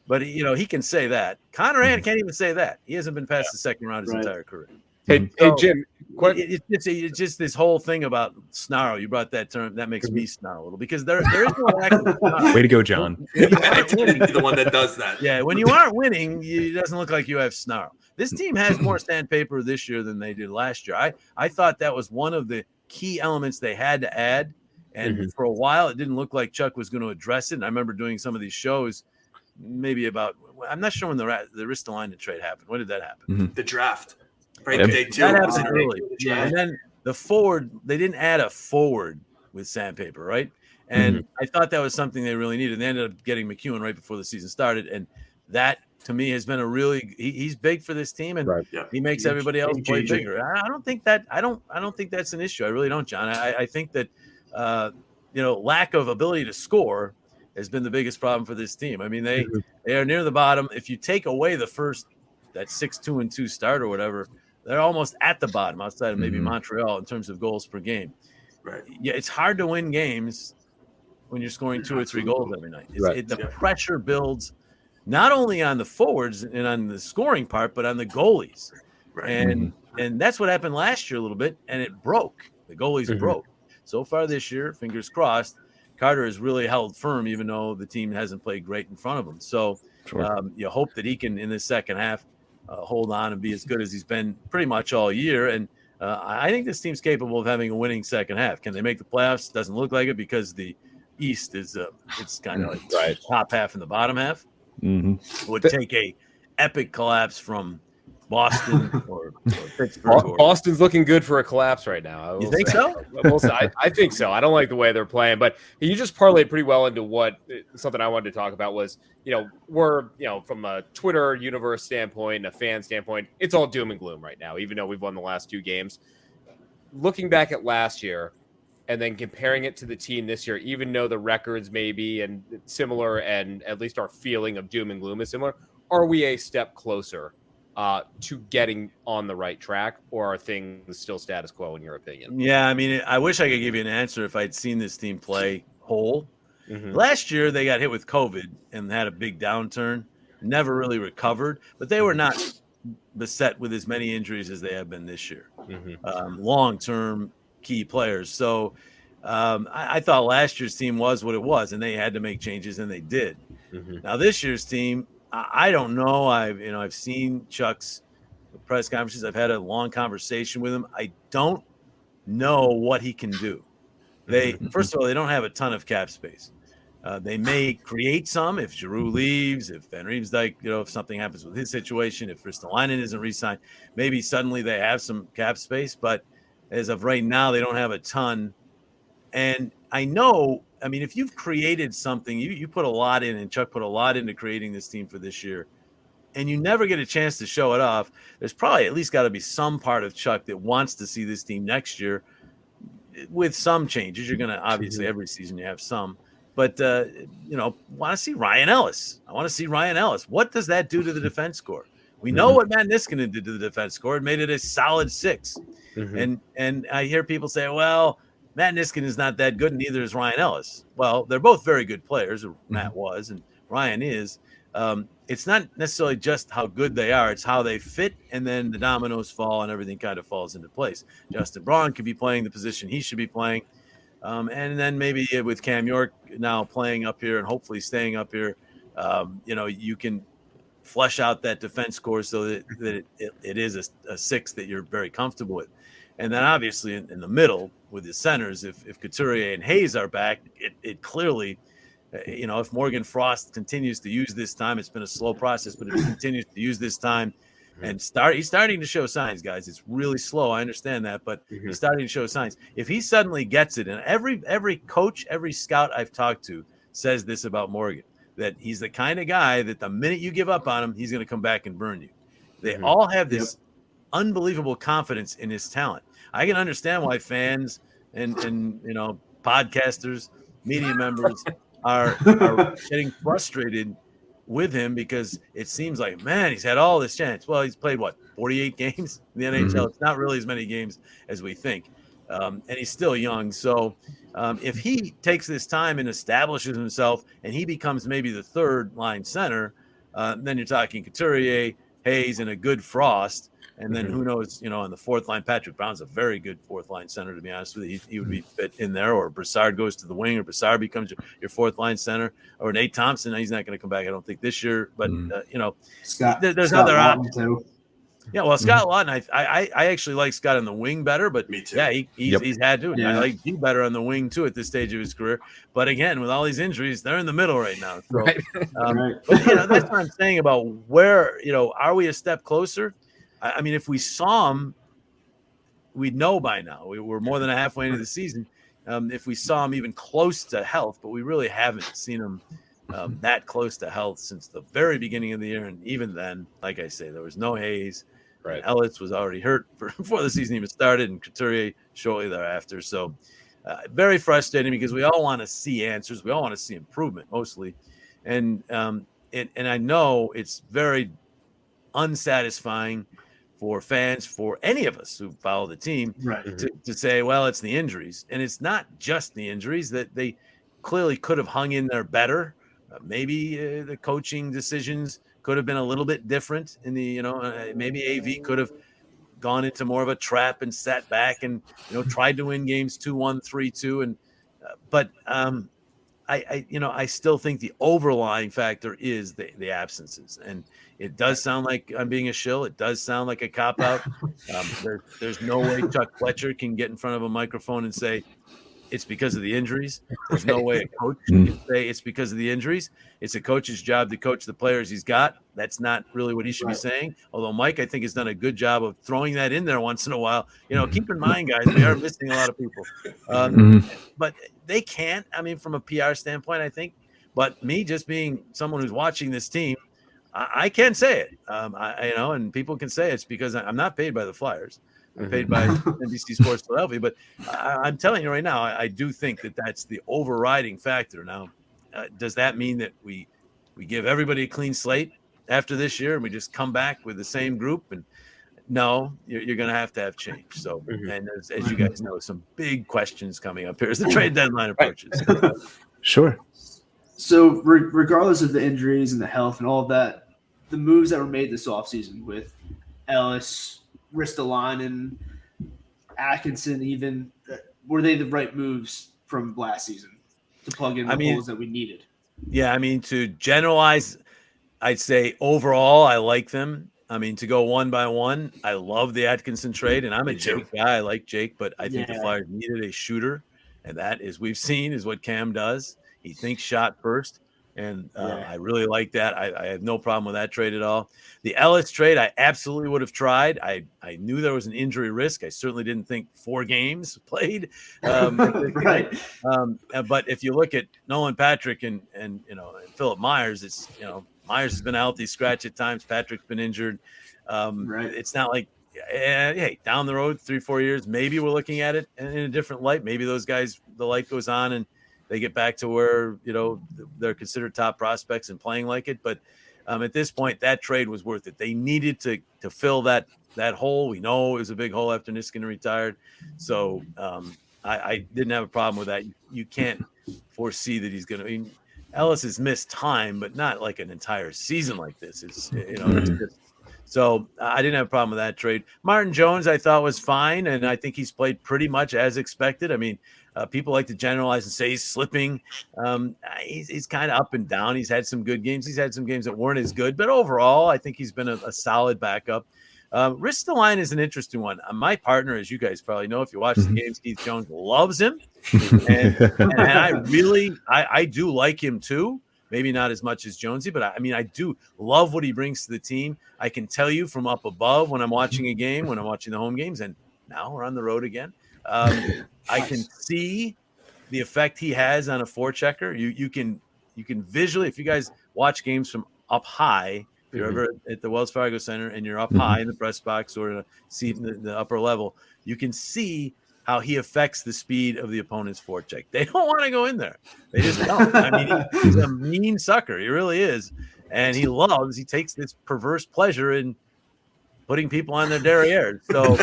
But, he can say that. Connor can't even say that. He hasn't been past the second round his entire career. Hey, Jim. It's just this whole thing about snarl. You brought that term. That makes me snarl a little because there is no lack of snarl. Way to go, John. I tend to be the one that does that. Yeah, when you aren't winning, it doesn't look like you have snarl. This team has more sandpaper this year than they did last year. I thought that was one of the key elements they had to add. And for a while, it didn't look like Chuck was going to address it. And I remember doing some of these shows maybe about – I'm not sure when the Ristolainen trade happened. When did that happen? The draft. Right, day 2. That happened early. Yeah, and then the forward, they didn't add a forward with sandpaper, right? And I thought that was something they really needed. They ended up getting McEwen right before the season started, and that to me has been a really he's big for this team, and he makes everybody else play bigger. I don't think that's an issue. I really don't, John. I think that lack of ability to score has been the biggest problem for this team. I mean, they are near the bottom. If you take away the first that 6-2-2 start or whatever. They're almost at the bottom outside of maybe Montreal in terms of goals per game. Right. Yeah, it's hard to win games when you're scoring 2 or 3 goals every night. The pressure builds not only on the forwards and on the scoring part, but on the goalies. Right. And that's what happened last year a little bit, and it broke. The goalies broke. So far this year, fingers crossed, Carter has really held firm, even though the team hasn't played great in front of him. So you hope that he can, in the second half, hold on and be as good as he's been pretty much all year. And I think this team's capable of having a winning second half. Can they make the playoffs? Doesn't look like it because the East is it's kind of like top half and the bottom half. Would take a epic collapse from Boston or Pittsburgh. Boston's looking good for a collapse right now. You think so? I think so. I don't like the way they're playing, but you just parlayed pretty well into what something I wanted to talk about was, we're, from a Twitter universe standpoint, a fan standpoint, it's all doom and gloom right now, even though we've won the last 2 games. Looking back at last year and then comparing it to the team this year, even though the records may be and similar and at least our feeling of doom and gloom is similar, are we a step closer to getting on the right track, or are things still status quo in your opinion? Yeah, I mean, I wish I could give you an answer if I'd seen this team play whole. Last year, they got hit with COVID and had a big downturn, never really recovered, but they were not beset with as many injuries as they have been this year. Long-term key players. So I thought last year's team was what it was, and they had to make changes, and they did. Now, this year's team, I don't know. I've seen Chuck's press conferences. I've had a long conversation with him. I don't know what he can do. First of all, they don't have a ton of cap space. They may create some if Giroux leaves, if Van Riemsdyk, if something happens with his situation, if Ristolainen isn't re-signed, maybe suddenly they have some cap space. But as of right now, they don't have a ton. And I know, if you've created something, you put a lot in, and Chuck put a lot into creating this team for this year, and you never get a chance to show it off, there's probably at least got to be some part of Chuck that wants to see this team next year with some changes. You're going to, obviously, every season you have some. But, want to see Ryan Ellis. I want to see Ryan Ellis. What does that do to the defense score? We know what Matt Niskanen did to the defense score. It made it a solid 6. And I hear people say, well, Matt Niskanen is not that good, and neither is Ryan Ellis. Well, they're both very good players. Matt was, and Ryan is. it's not necessarily just how good they are, it's how they fit, and then the dominoes fall and everything kind of falls into place. Justin Braun could be playing the position he should be playing. And then maybe with Cam York now playing up here and hopefully staying up here, you can flesh out that defense core so that it is a six that you're very comfortable with. And then obviously in the middle with the centers, if Couturier and Hayes are back, it clearly, if Morgan Frost continues to use this time, it's been a slow process, but if he continues to use this time and he's starting to show signs, guys. It's really slow. I understand that, but he's starting to show signs. If he suddenly gets it, and every coach, every scout I've talked to says this about Morgan, that he's the kind of guy that the minute you give up on him, he's going to come back and burn you. They all have this unbelievable confidence in his talent. I can understand why fans and podcasters, media members are getting frustrated with him because it seems like, man, he's had all this chance. Well, he's played 48 games in the NHL. It's not really as many games as we think. And he's still young. So if he takes this time and establishes himself and he becomes maybe the third line center, then you're talking Couturier, Hayes, and a good Frost. And then who knows, on the fourth line, Patrick Brown's a very good fourth line center, to be honest with you. He would be fit in there, or Brassard goes to the wing, or Brassard becomes your fourth line center, or Nate Thompson. He's not going to come back, I don't think, this year. But, there's Scott other options. too. Yeah, well, Scott Lawton, I actually like Scott on the wing better, but Me too. yeah, he's had to. Yeah. I like G better on the wing too at this stage of his career. But again, with all these injuries, they're in the middle right now. So, Right. But, that's what I'm saying about where, are we a step closer? I mean, if we saw him, we'd know by now. We're more than halfway into the season. If we saw him even close to health, but we really haven't seen him that close to health since the very beginning of the year. And even then, like I say, there was no Hayes. Right. Ellis was already hurt before the season even started, and Couturier shortly thereafter. So very frustrating because we all want to see answers. We all want to see improvement mostly. And I know it's very unsatisfying for fans, for any of us who follow the team, Right. to say, well, it's the injuries. And it's not just the injuries, that they clearly could have hung in there better. Maybe the coaching decisions could have been a little bit different in the, maybe AV could have gone into more of a trap and sat back and, tried to win games 2-1, 3-2. And, but I still think the overlying factor is the absences. And it does sound like I'm being a shill. It does sound like a cop out. There's no way Chuck Fletcher can get in front of a microphone and say it's because of the injuries. There's no way a coach can say it's because of the injuries. It's a coach's job to coach the players he's got. That's not really what he should be saying. Although Mike, I think, has done a good job of throwing that in there once in a while. Keep in mind, guys, we are missing a lot of people. But they can't. I mean, from a PR standpoint, I think. But me just being someone who's watching this team, I can say it. And people can say it's because I'm not paid by the Flyers. I'm paid by NBC Sports Philadelphia. But I'm telling you right now, I do think that that's the overriding factor. Now, does that mean that we give everybody a clean slate after this year and we just come back with the same group? And no, you're going to have change. So, and as you guys know, some big questions coming up here as the trade deadline approaches. Sure. So regardless of the injuries and the health and all of that, the moves that were made this offseason with Ellis, Ristolainen, Atkinson, even, were they the right moves from last season to plug in the holes that we needed? Yeah, I mean, to generalize, I'd say overall I like them. I mean, to go one by one, I love the Atkinson trade, and I'm a Jake guy. I like Jake, but I think the Flyers needed a shooter, and that, as we've seen, is what Cam does. He thinks shot first, and I really like that. I have no problem with that trade at all. The Ellis trade, I absolutely would have tried. I knew there was an injury risk. I certainly didn't think 4 games played. Right. But if you look at Nolan Patrick and Philip Myers, it's Myers has been a healthy scratch at times. Patrick's been injured. It's not like, hey, down the road 3-4 years, maybe we're looking at it in a different light. Maybe those guys, the light goes on and they get back to where, they're considered top prospects and playing like it. But at this point, that trade was worth it. They needed to fill that hole. We know it was a big hole after Niskanen retired. So I didn't have a problem with that. You can't foresee that he's going to. Ellis has missed time, but not like an entire season like this. It's it's just, so I didn't have a problem with that trade. Martin Jones, I thought was fine, and I think he's played pretty much as expected. I mean, people like to generalize and say he's slipping. He's kind of up and down. He's had some good games. He's had some games that weren't as good, but overall, I think he's been a solid backup. Ristolainen is an interesting one. My partner, as you guys probably know, if you watch the games, Keith Jones loves him, and I do like him too. Maybe not as much as Jonesy, but I do love what he brings to the team. I can tell you from up above when I'm watching a game, when I'm watching the home games, and now we're on the road again. I can see the effect he has on a forechecker. You can visually, if you guys watch games from up high, if you're ever at the Wells Fargo Center and you're up high in the press box or in a seat in the upper level, you can see how he affects the speed of the opponent's forecheck. They don't want to go in there. They just don't. I mean, he's a mean sucker. He really is. And he takes this perverse pleasure in putting people on their derriere. So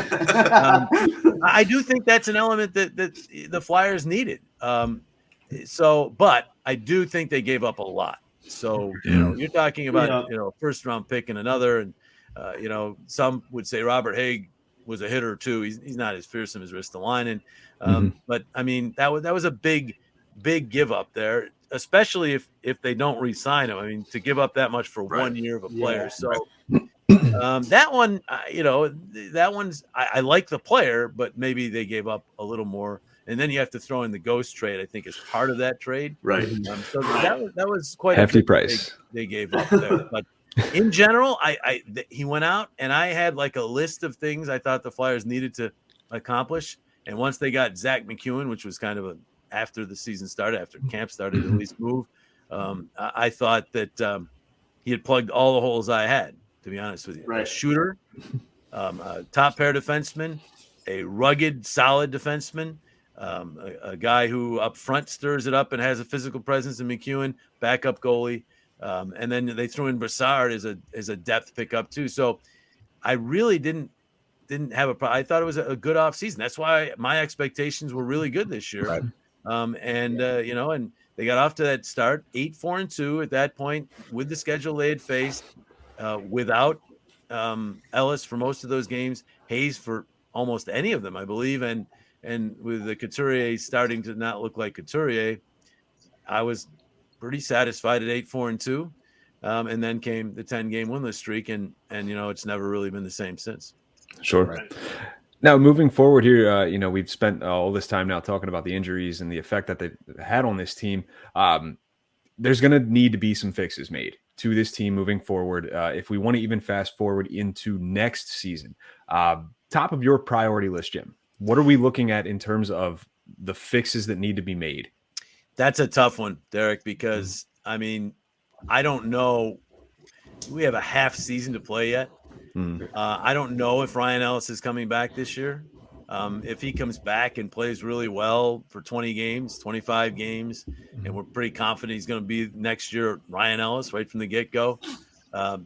I do think that's an element that the Flyers needed. But I do think they gave up a lot. So, you're talking about, first round pick and another, and, some would say Robert Haig was a hitter too. He's not as fearsome as Ristolainen. But I mean, that was a big give up there, especially if they don't re-sign him. I mean, to give up that much for 1 year of a player. So that one, that one's, I like the player, but maybe they gave up a little more. And then you have to throw in the ghost trade, I think, as part of that trade. Right. So that was quite hefty a price they gave up there. But in general, he went out, and I had like a list of things I thought the Flyers needed to accomplish. And once they got Zach McEwen, which was kind of after the season started, after camp started, at least move, I thought that he had plugged all the holes I had, to be honest with you. Right. A shooter, a top pair defenseman, a rugged, solid defenseman, a guy who up front stirs it up and has a physical presence in McEwen, backup goalie. And then they threw in Brassard as a depth pickup too. So I really didn't have a problem. I thought it was a good offseason. That's why my expectations were really good this year. Right. And they got off to that start, 8-4-2 at that point with the schedule they had faced, without Ellis for most of those games, Hayes for almost any of them, I believe. And with the Couturier starting to not look like Couturier, I was pretty satisfied at 8-4-2. And then came the 10-game winless streak, and it's never really been the same since. Sure. Right. Now, moving forward here, we've spent all this time now talking about the injuries and the effect that they've had on this team. There's going to need to be some fixes made to this team moving forward if we want to even fast forward into next season. Top of your priority list, Jim. What are we looking at in terms of the fixes that need to be made? That's a tough one, Derek, because, I mean, I don't know. We have a half season to play yet. I don't know if Ryan Ellis is coming back this year. If he comes back and plays really well for 20 games, 25 games, and we're pretty confident he's going to be next year Ryan Ellis right from the get-go,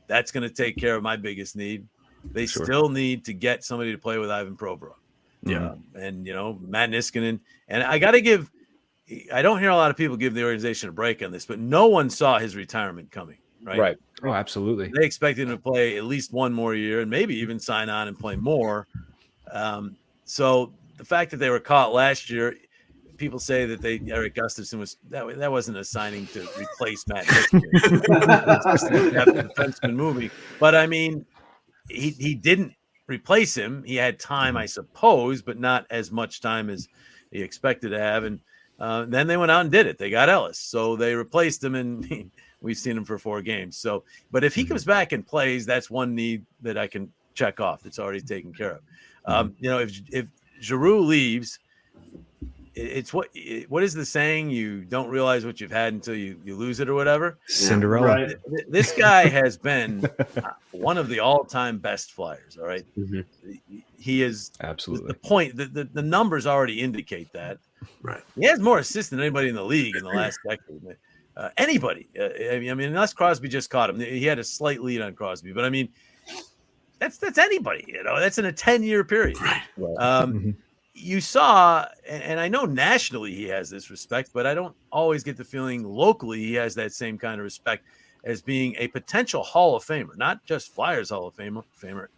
that's going to take care of my biggest need. They still need to get somebody to play with Ivan Provorov. Yeah. And, Matt Niskanen. And I got to give – I don't hear a lot of people give the organization a break on this, but no one saw his retirement coming, right? Right. Oh, absolutely. They expected him to play at least one more year and maybe even sign on and play more. So the fact that they were caught last year, people say that Eric Gustafson was that wasn't a signing to replace Matt Niskanen. It's just to have the defenseman moving. But, I mean, he didn't replace him. He had time, I suppose, but not as much time as he expected to have. And then they went out and did it. They got Ellis. So they replaced him, and we've seen him for 4 games. So, but if he comes back and plays, that's one need that I can check off. That's already taken care of. If Giroux leaves, it's what is the saying? You don't realize what you've had until you lose it or whatever. Cinderella. Right. This guy has been one of the all-time best Flyers. All right. He is absolutely the point. The numbers already indicate that. Right. He has more assists than anybody in the league in the last decade. Anybody. I mean, unless Crosby just caught him. He had a slight lead on Crosby, but I mean, that's anybody. That's in a 10-year period. Right. you saw, and I know nationally he has this respect, but I don't always get the feeling locally he has that same kind of respect as being a potential Hall of Famer, not just Flyers Hall of Famer,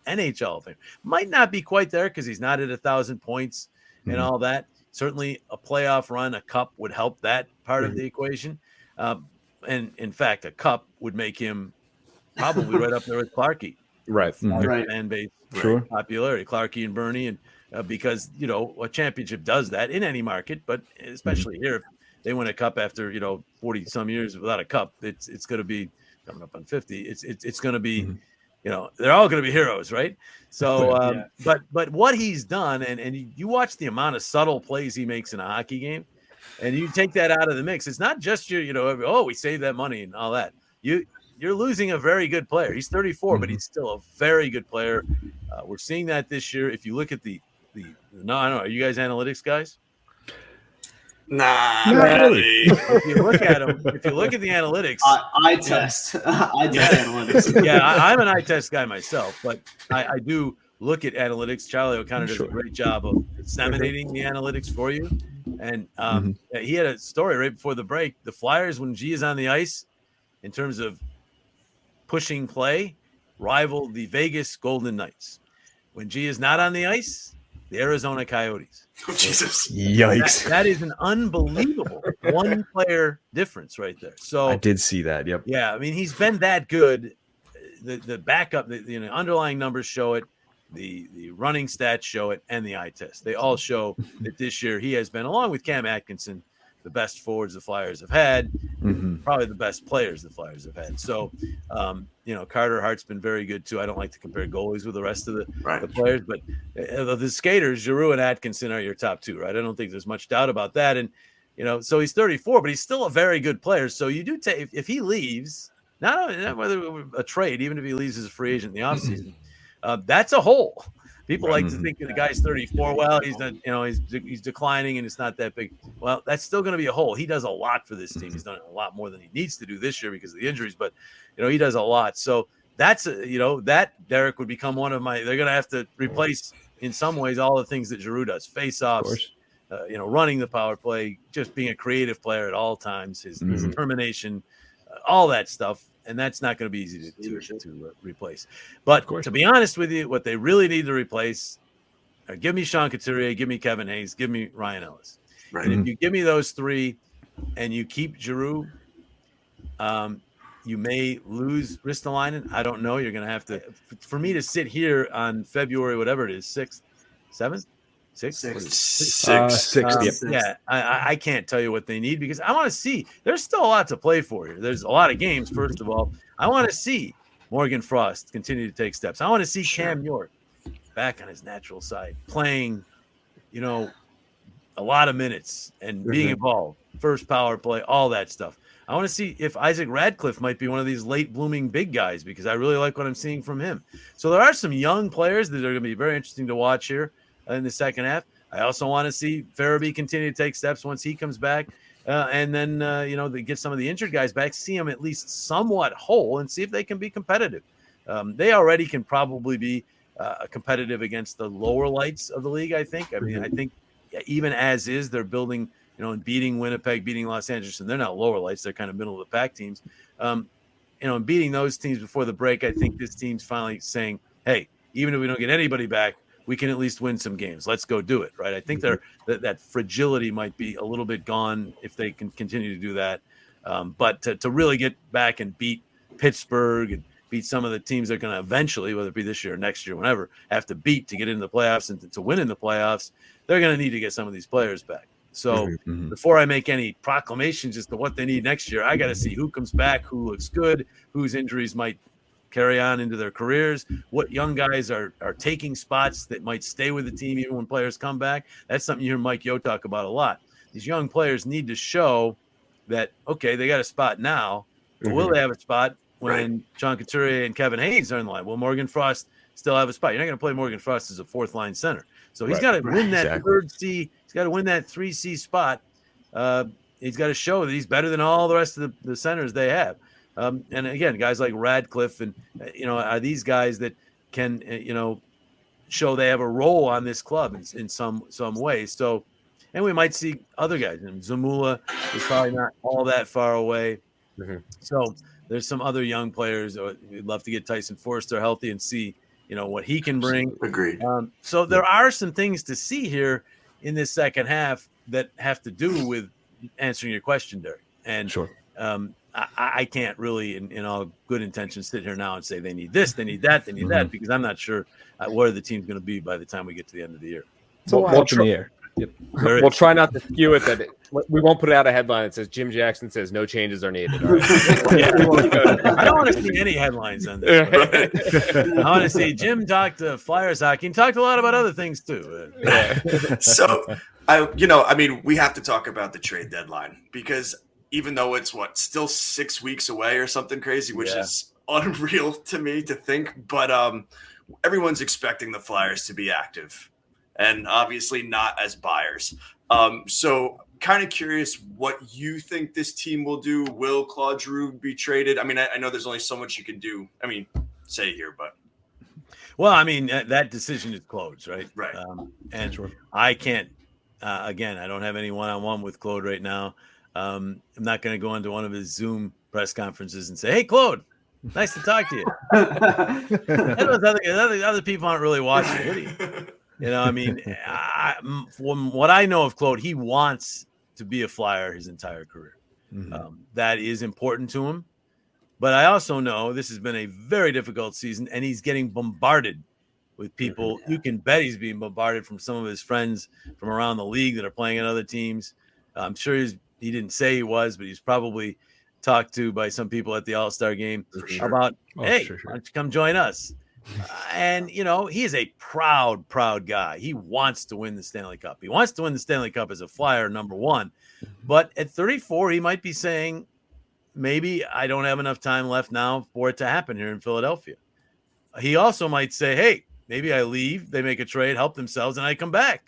NHL Hall of Famer. Might not be quite there because he's not at 1,000 points and all that. Certainly a playoff run, a cup would help that part of the equation. And in fact, a cup would make him probably right up there with Clarkey. Right. Right. Fan base, Sure. popularity, Clarkey and Bernie, and because a championship does that in any market, but especially here, if they win a cup after 40 some years without a cup, it's going to be coming up on 50. It's going to be, they're all going to be heroes, right? So, but what he's done, and you watch the amount of subtle plays he makes in a hockey game, and you take that out of the mix. It's not just we saved that money and all that. You're losing a very good player. He's 34, but he's still a very good player. We're seeing that this year. If you look at I don't know. Are you guys analytics guys? Nah, Not really. If you look at them, if you look at the analytics, I test. I test analytics. yeah, I'm an eye test guy myself, but I do look at analytics. Charlie O'Connor does a great job of disseminating the analytics for you. And he had a story right before the break. The Flyers, when G is on the ice, in terms of pushing play, rival the Vegas Golden Knights. When G is not on the ice, the Arizona Coyotes. Oh, Jesus. Yikes. That is an unbelievable one-player difference right there. So I did see that. Yep. yeah, I mean, he's been that good. The backup, the underlying numbers show it. The running stats show it, and the eye test. They all show that this year he has been, along with Cam Atkinson, the best forwards the Flyers have had, probably the best players the Flyers have had. So, Carter Hart's been very good too. I don't like to compare goalies with the rest of the players, but the skaters, Giroux and Atkinson are your top two, right? I don't think there's much doubt about that. And, so he's 34, but he's still a very good player. So you do take, if he leaves, not whether a trade, even if he leaves as a free agent in the offseason, that's a hole. People like to think that the guy's 34. Well, he's not, he's declining and it's not that big. Well, that's still going to be a hole. He does a lot for this team. He's done a lot more than he needs to do this year because of the injuries, but he does a lot. So that's that Derek would become one of my. They're going to have to replace in some ways all the things that Giroux does: face-offs, running the power play, just being a creative player at all times, his determination, all that stuff. And that's not going to be easy to replace. But to be honest with you, what they really need to replace, give me Sean Couturier, give me Kevin Hayes, give me Ryan Ellis. Right. And if you give me those three and you keep Giroux, you may lose Ristolainen. I don't know. You're going to have to – for me to sit here on February, whatever it is, 6th, 7th? Six. Yeah, I can't tell you what they need because I want to see. There's still a lot to play for here. There's a lot of games. First of all, I want to see Morgan Frost continue to take steps. I want to see Cam York back on his natural side, playing, a lot of minutes and being involved. First power play, all that stuff. I want to see if Isaac Radcliffe might be one of these late blooming big guys because I really like what I'm seeing from him. So there are some young players that are going to be very interesting to watch here in the second half. I also want to see Farabee continue to take steps once he comes back. And then, they get some of the injured guys back, see them at least somewhat whole and see if they can be competitive. They already can probably be competitive against the lower lights of the league, I think. I mean, I think even as is, they're building, and beating Winnipeg, beating Los Angeles, and they're not lower lights. They're kind of middle of the pack teams. And beating those teams before the break, I think this team's finally saying, hey, even if we don't get anybody back, we can at least win some games. Let's go do it, right? I think that fragility might be a little bit gone if they can continue to do that. But to really get back and beat Pittsburgh and beat some of the teams that are going to eventually, whether it be this year or next year, whenever, have to beat to get into the playoffs and to win in the playoffs, they're going to need to get some of these players back. So before I make any proclamations as to what they need next year, I got to see who comes back, who looks good, whose injuries might carry on into their careers, what young guys are taking spots that might stay with the team even when players come back. That's something you hear Mike Yo talk about a lot. These young players need to show that, okay, they got a spot now, but will they have a spot when Sean Couturier and Kevin Hayes are in the line? Will Morgan Frost still have a spot? You're not going to play Morgan Frost as a fourth-line center. So he's got to win that third C. He's got to win that 3C spot. He's got to show that he's better than all the rest of the centers they have. And again, guys like Radcliffe and, are these guys that can, show they have a role on this club in some way. So, and we might see other guys. And Zamula is probably not all that far away. Mhm. So there's some other young players. We'd love to get Tyson Forster healthy and see, what he can bring. Agreed. So there are some things to see here in this second half that have to do with answering your question, Derek. And Sure. I can't really, in all good intentions, sit here now and say they need this, they need that, they need that, because I'm not sure where the team's going to be by the time we get to the end of the year. So We'll up in the air. We'll try not to skew it. We won't put out a headline that says Jim Jackson says no changes are needed. All right? Yeah, I don't want to see any headlines on this. I want to see Jim talk to Flyers hockey and talked a lot about other things too. So, we have to talk about the trade deadline, because even though it's still 6 weeks away or something crazy, which is unreal to me to think, but everyone's expecting the Flyers to be active and obviously not as buyers. So kind of curious what you think this team will do. Will Claude Giroux be traded? I mean, I know there's only so much you can do. I mean, say here, but. Well, I mean, that decision is closed, right? Right. And sure. I can't, again, I don't have any one-on-one with Claude right now. I'm not going to go into one of his Zoom press conferences and say, "Hey, Claude, nice to talk to you." Other people aren't really watching. What are you? I mean, from what I know of Claude, he wants to be a Flyer his entire career. Mm-hmm. That is important to him. But I also know this has been a very difficult season, and he's getting bombarded with people. You can bet he's being bombarded from some of his friends from around the league that are playing on other teams. I'm sure he didn't say he was, but he's probably talked to by some people at the All-Star game about, hey, why don't you come join us? And, he is a proud guy. He wants to win the Stanley Cup. He wants to win the Stanley Cup as a Flyer, number one. But at 34, he might be saying, maybe I don't have enough time left now for it to happen here in Philadelphia. He also might say, hey, maybe I leave, they make a trade, help themselves, and I come back.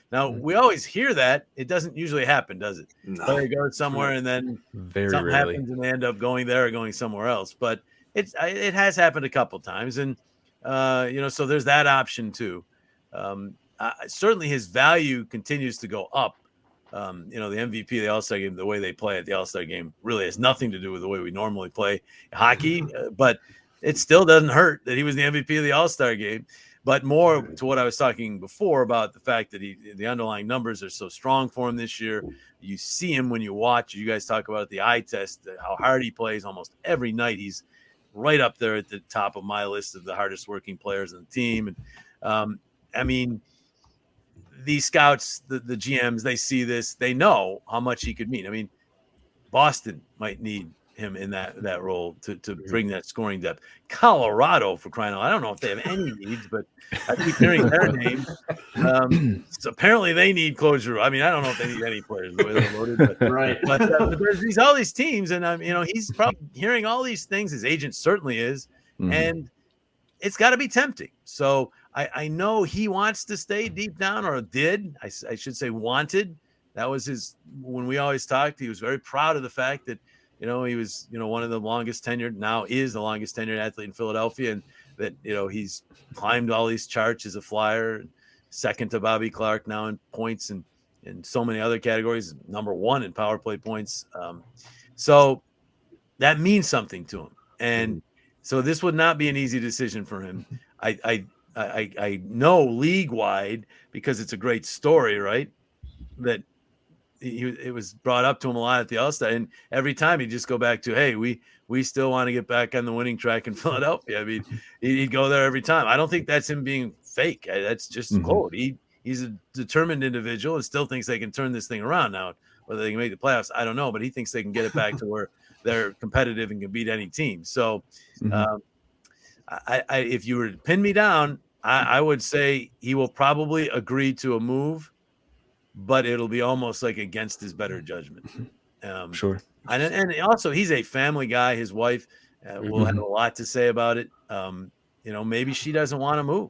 Now, we always hear that. It doesn't usually happen, does it? No. They go somewhere and then something happens and they end up going there or going somewhere else. But it has happened a couple times. And, so there's that option too. Certainly his value continues to go up. The MVP of the All-Star game, the way they play at the All-Star game really has nothing to do with the way we normally play hockey. But it still doesn't hurt that he was the MVP of the All-Star game. But more to what I was talking before about the fact that the underlying numbers are so strong for him this year. You see him when you watch. You guys talk about the eye test, how hard he plays almost every night. He's right up there at the top of my list of the hardest working players on the team. And I mean, these scouts, the GMs, they see this. They know how much he could mean. I mean, Boston might need him in that role to bring that scoring depth. Colorado, for crying out loud, I don't know if they have any needs, but I keep hearing their name. So apparently they need Claude Giroux. I mean, I don't know if they need any players the way they're loaded, but Right. But there's all these teams, and he's probably hearing all these things. His agent certainly is, and it's got to be tempting. So I know he wants to stay deep down, or did. I should say wanted. That was when we always talked. He was very proud of the fact that he was one of the longest tenured, now is the longest tenured athlete in Philadelphia, and that he's climbed all these charts as a Flyer, second to Bobby Clark now in points and in so many other categories, number one in power play points. So that means something to him, and so this would not be an easy decision for him. I know league wide, because it's a great story, right? That it was brought up to him a lot at the All-Star, and every time he'd just go back to, hey, we still want to get back on the winning track in Philadelphia. I mean, he'd go there every time. I don't think that's him being fake. That's just Claude. He's a determined individual and still thinks they can turn this thing around. Now, whether they can make the playoffs, I don't know, but he thinks they can get it back to where they're competitive and can beat any team. So if you were to pin me down, I would say he will probably agree to a move, but it'll be almost like against his better judgment. Sure. And also he's a family guy. His wife will have a lot to say about it. Maybe she doesn't want to move.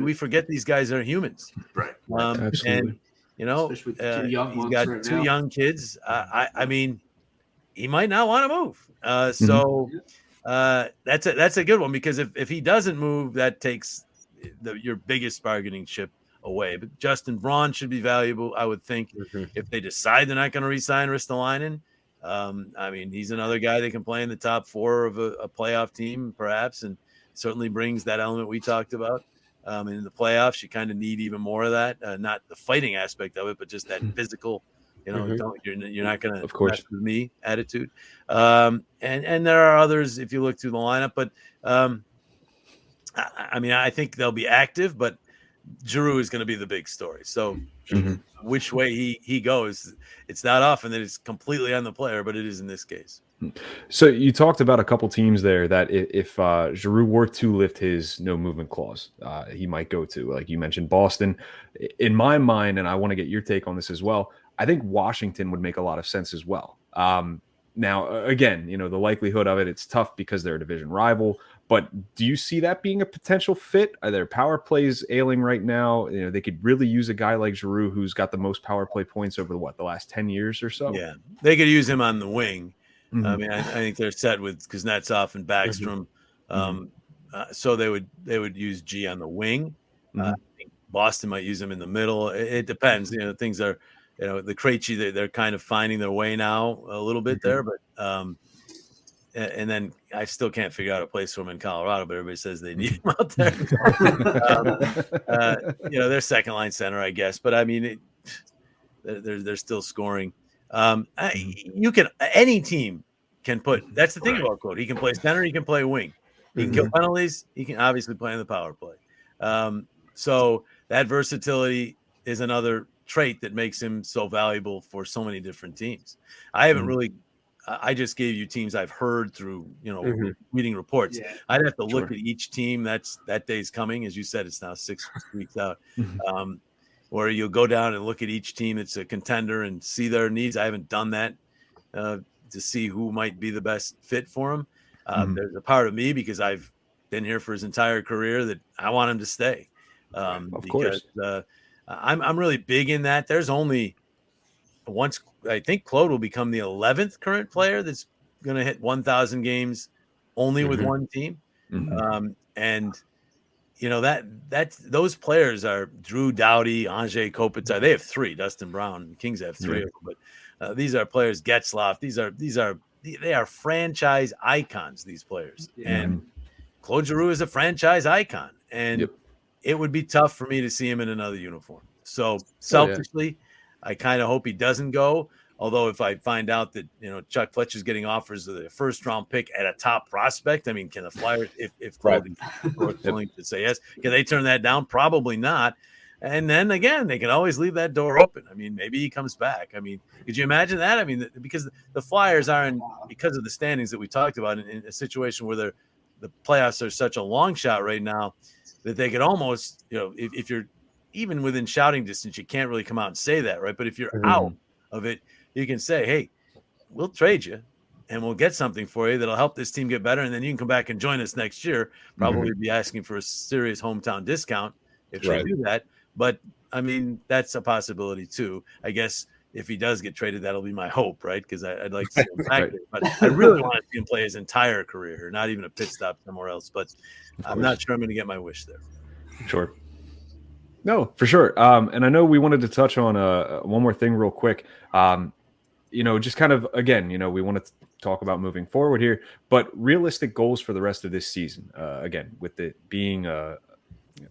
We forget these guys are humans. Right. Absolutely. And Especially with the two young he's ones got right two now. young kids. I mean, he might not want to move. So that's a good one, because if he doesn't move, that takes your biggest bargaining chip away. But Justin Braun should be valuable, I would think, if they decide they're not going to re-sign Ristolainen. I mean, he's another guy that can play in the top 4 of a playoff team, perhaps, and certainly brings that element we talked about. In the playoffs, you kind of need even more of that, not the fighting aspect of it, but just that physical, you're not going to mess with me attitude. And there are others if you look through the lineup, but I mean, I think they'll be active, but Giroux is going to be the big story. So which way he goes, it's not often that it's completely on the player, but it is in this case. So you talked about a couple teams there that if Giroux were to lift his no movement clause, he might go to, like you mentioned, Boston. In my mind, and I want to get your take on this as well, I think Washington would make a lot of sense as well. Now, again, the likelihood of it's tough because they're a division rival. But do you see that being a potential fit? Are their power plays ailing right now? They could really use a guy like Giroux, who's got the most power play points over the last 10 years or so. Yeah, they could use him on the wing. I mean, I think they're set with Kuznetsov and Backstrom, so they would use G on the wing. I think Boston might use him in the middle. It depends. Things are, the Krejci, they're kind of finding their way now a little bit there, but and then I still can't figure out a place for him in Colorado, but everybody says they need him out there. They're second line center, I guess, but I mean, they're still scoring. Any team can put. That's the thing about Claude. He can play center. He can play wing. He can kill penalties. He can obviously play in the power play. So that versatility is another trait that makes him so valuable for so many different teams. I haven't really. I just gave you teams I've heard through, reading reports. Yeah. I'd have to look at each team. That day's coming, as you said. It's now 6 weeks out. Or you'll go down and look at each team that's a contender and see their needs. I haven't done that to see who might be the best fit for him. There's a part of me, because I've been here for his entire career, that I want him to stay. Of course. I'm really big in that. There's only once, I think Claude will become the 11th current player that's going to hit 1,000 games only with one team. And that those players are Drew Doughty, Anze Kopitar. They have 3. Dustin Brown, Kings have 3 of them, but these are players. Getzlaf. They are franchise icons. These players, and Claude Giroux is a franchise icon, and it would be tough for me to see him in another uniform. So selfishly, I kind of hope he doesn't go. Although if I find out that Chuck Fletcher's getting offers of the 1st-round pick at a top prospect, I mean, can the Flyers, if Claude is willing to say yes, can they turn that down? Probably not. And then again, they can always leave that door open. I mean, maybe he comes back. I mean, could you imagine that? I mean, because the Flyers are because of the standings that we talked about, in a situation where the playoffs are such a long shot right now that they could almost, if you're even within shouting distance, you can't really come out and say that, right? But if you're out of it, you can say, hey, we'll trade you and we'll get something for you that'll help this team get better. And then you can come back and join us next year. Probably be asking for a serious hometown discount if you do that. But, I mean, that's a possibility too. I guess if he does get traded, that'll be my hope, right? Because I'd like to see him back there. But I really want to see him play his entire career here, not even a pit stop somewhere else. But I'm not sure I'm going to get my wish there. Sure. No, for sure. And I know we wanted to touch on one more thing real quick. Just kind of, again, we want to talk about moving forward here, but realistic goals for the rest of this season. Again, with it being,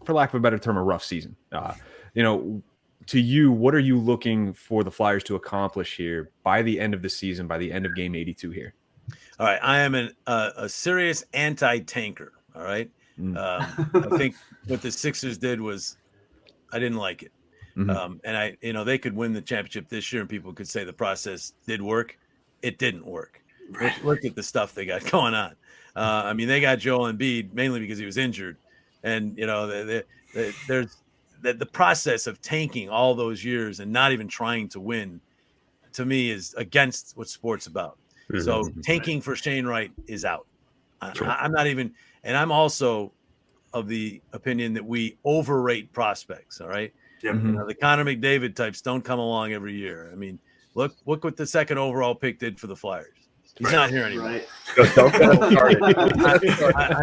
for lack of a better term, a rough season. To you, what are you looking for the Flyers to accomplish here by the end of the season, by the end of game 82 here? All right. I am a serious anti-tanker. All right. I think what the Sixers did was I didn't like it. And they could win the championship this year and people could say the process did work. It didn't work. Look at the stuff they got going on. I mean, they got Joel Embiid mainly because he was injured. And, there's the process of tanking all those years and not even trying to win, to me, is against what sport's about. So tanking for Shane Wright is out. I'm not even, and I'm also of the opinion that we overrate prospects. All right. The Connor McDavid types don't come along every year. I mean, look what the 2nd overall pick did for the Flyers. He's not here anymore. Right. Don't get us started. I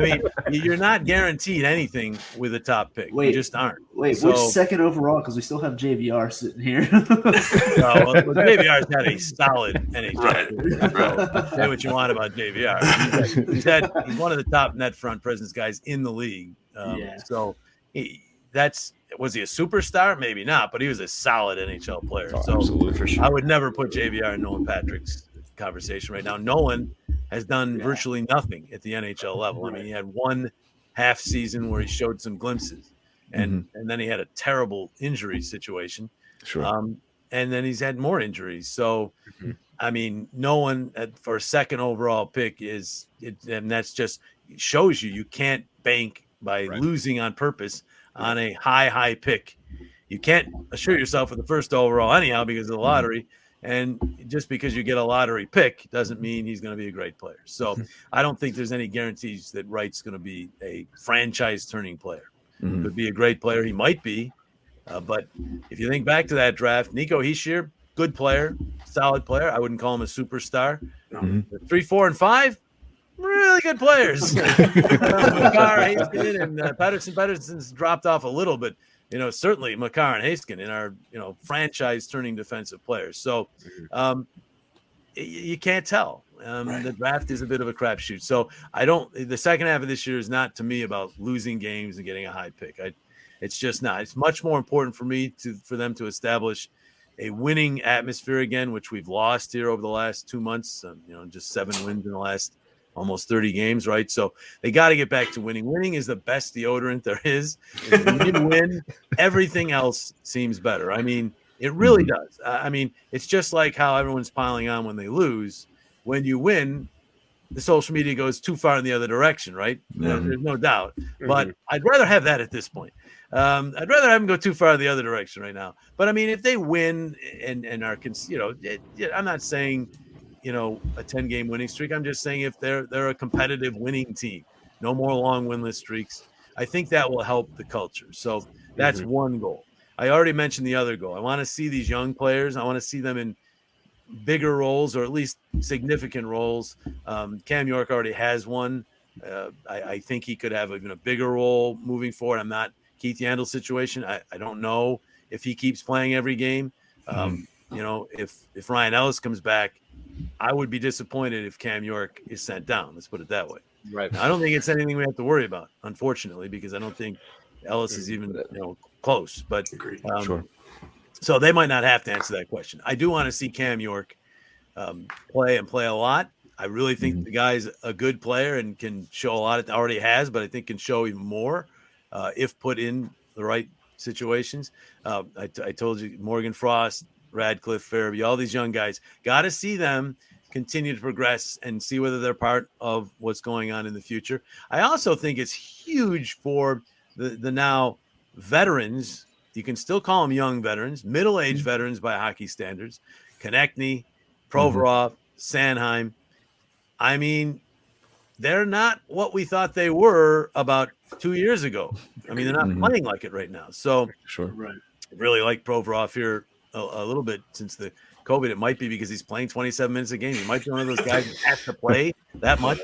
mean, you're not guaranteed anything with a top pick. Wait. You just aren't. Wait, So- which second overall? Because we still have JVR sitting here. Well, JVR's had a solid NHL. Right, right. Say what you want about JVR. He's one of the top net front presence guys in the league. Yeah. So was he a superstar? Maybe not, but he was a solid NHL player. Oh, So absolutely, for sure. I would never put JVR in Nolan Patrick's conversation right now. Nolan has done virtually nothing at the NHL level. I mean, he had one half season where he showed some glimpses, and then he had a terrible injury situation. Sure. And then he's had more injuries. So, I mean, no one for a second overall pick and that's just shows you can't bank by losing on purpose on a high pick. You can't assure yourself with the first overall anyhow because of the lottery. And just because you get a lottery pick doesn't mean he's going to be a great player. So I don't think there's any guarantees that Wright's going to be a franchise turning player. Could be a great player. He might be. But if you think back to that draft, Nico Hischier, good player, solid player. I wouldn't call him a superstar. 3, 4, and 5, really good players. Makar, Haskin, and Pettersson's dropped off a little, but certainly Makar and Haskin in our franchise turning defensive players. So you can't tell. The draft is a bit of a crapshoot. So the second half of this year is not to me about losing games and getting a high pick. It's just not. It's much more important for me for them to establish a winning atmosphere again, which we've lost here over the last 2 months. Just 7 wins in the last almost 30 games, right? So they got to get back to winning. Winning is the best deodorant there is. When you win, everything else seems better. I mean, it really does. I mean, it's just like how everyone's piling on when they lose. When you win, the social media goes too far in the other direction, right? There's no doubt. But I'd rather have that at this point. I'd rather have them go too far in the other direction right now. But I mean, if they win and are, I'm not saying, a 10-game winning streak. I'm just saying if they're a competitive winning team, no more long winless streaks. I think that will help the culture. So that's one goal. I already mentioned the other goal. I want to see these young players. I want to see them in bigger roles or at least significant roles. Cam York already has one. I think he could have even a bigger role moving forward. I'm not Keith Yandel's situation. I don't know if he keeps playing every game. If Ryan Ellis comes back, I would be disappointed if Cam York is sent down. Let's put it that way. Right. Now, I don't think it's anything we have to worry about, unfortunately, because I don't think Ellis is even close. But Sure. So they might not have to answer that question. I do want to see Cam York play a lot. I really think the guy's a good player and can show a lot. It already has, but I think can show even more if put in the right situations. I told you, Morgan Frost, Radcliffe, Farabee, all these young guys, got to see them continue to progress and see whether they're part of what's going on in the future. I also think it's huge for the now veterans. You can still call them young veterans, middle-aged veterans by hockey standards. Konechny, Provorov, Sanheim. I mean, they're not what we thought they were about 2 years ago. I mean, they're not playing like it right now. So Sure. really like Provorov here a little bit since the COVID. It might be because he's playing 27 minutes a game. He might be one of those guys who has to play that much,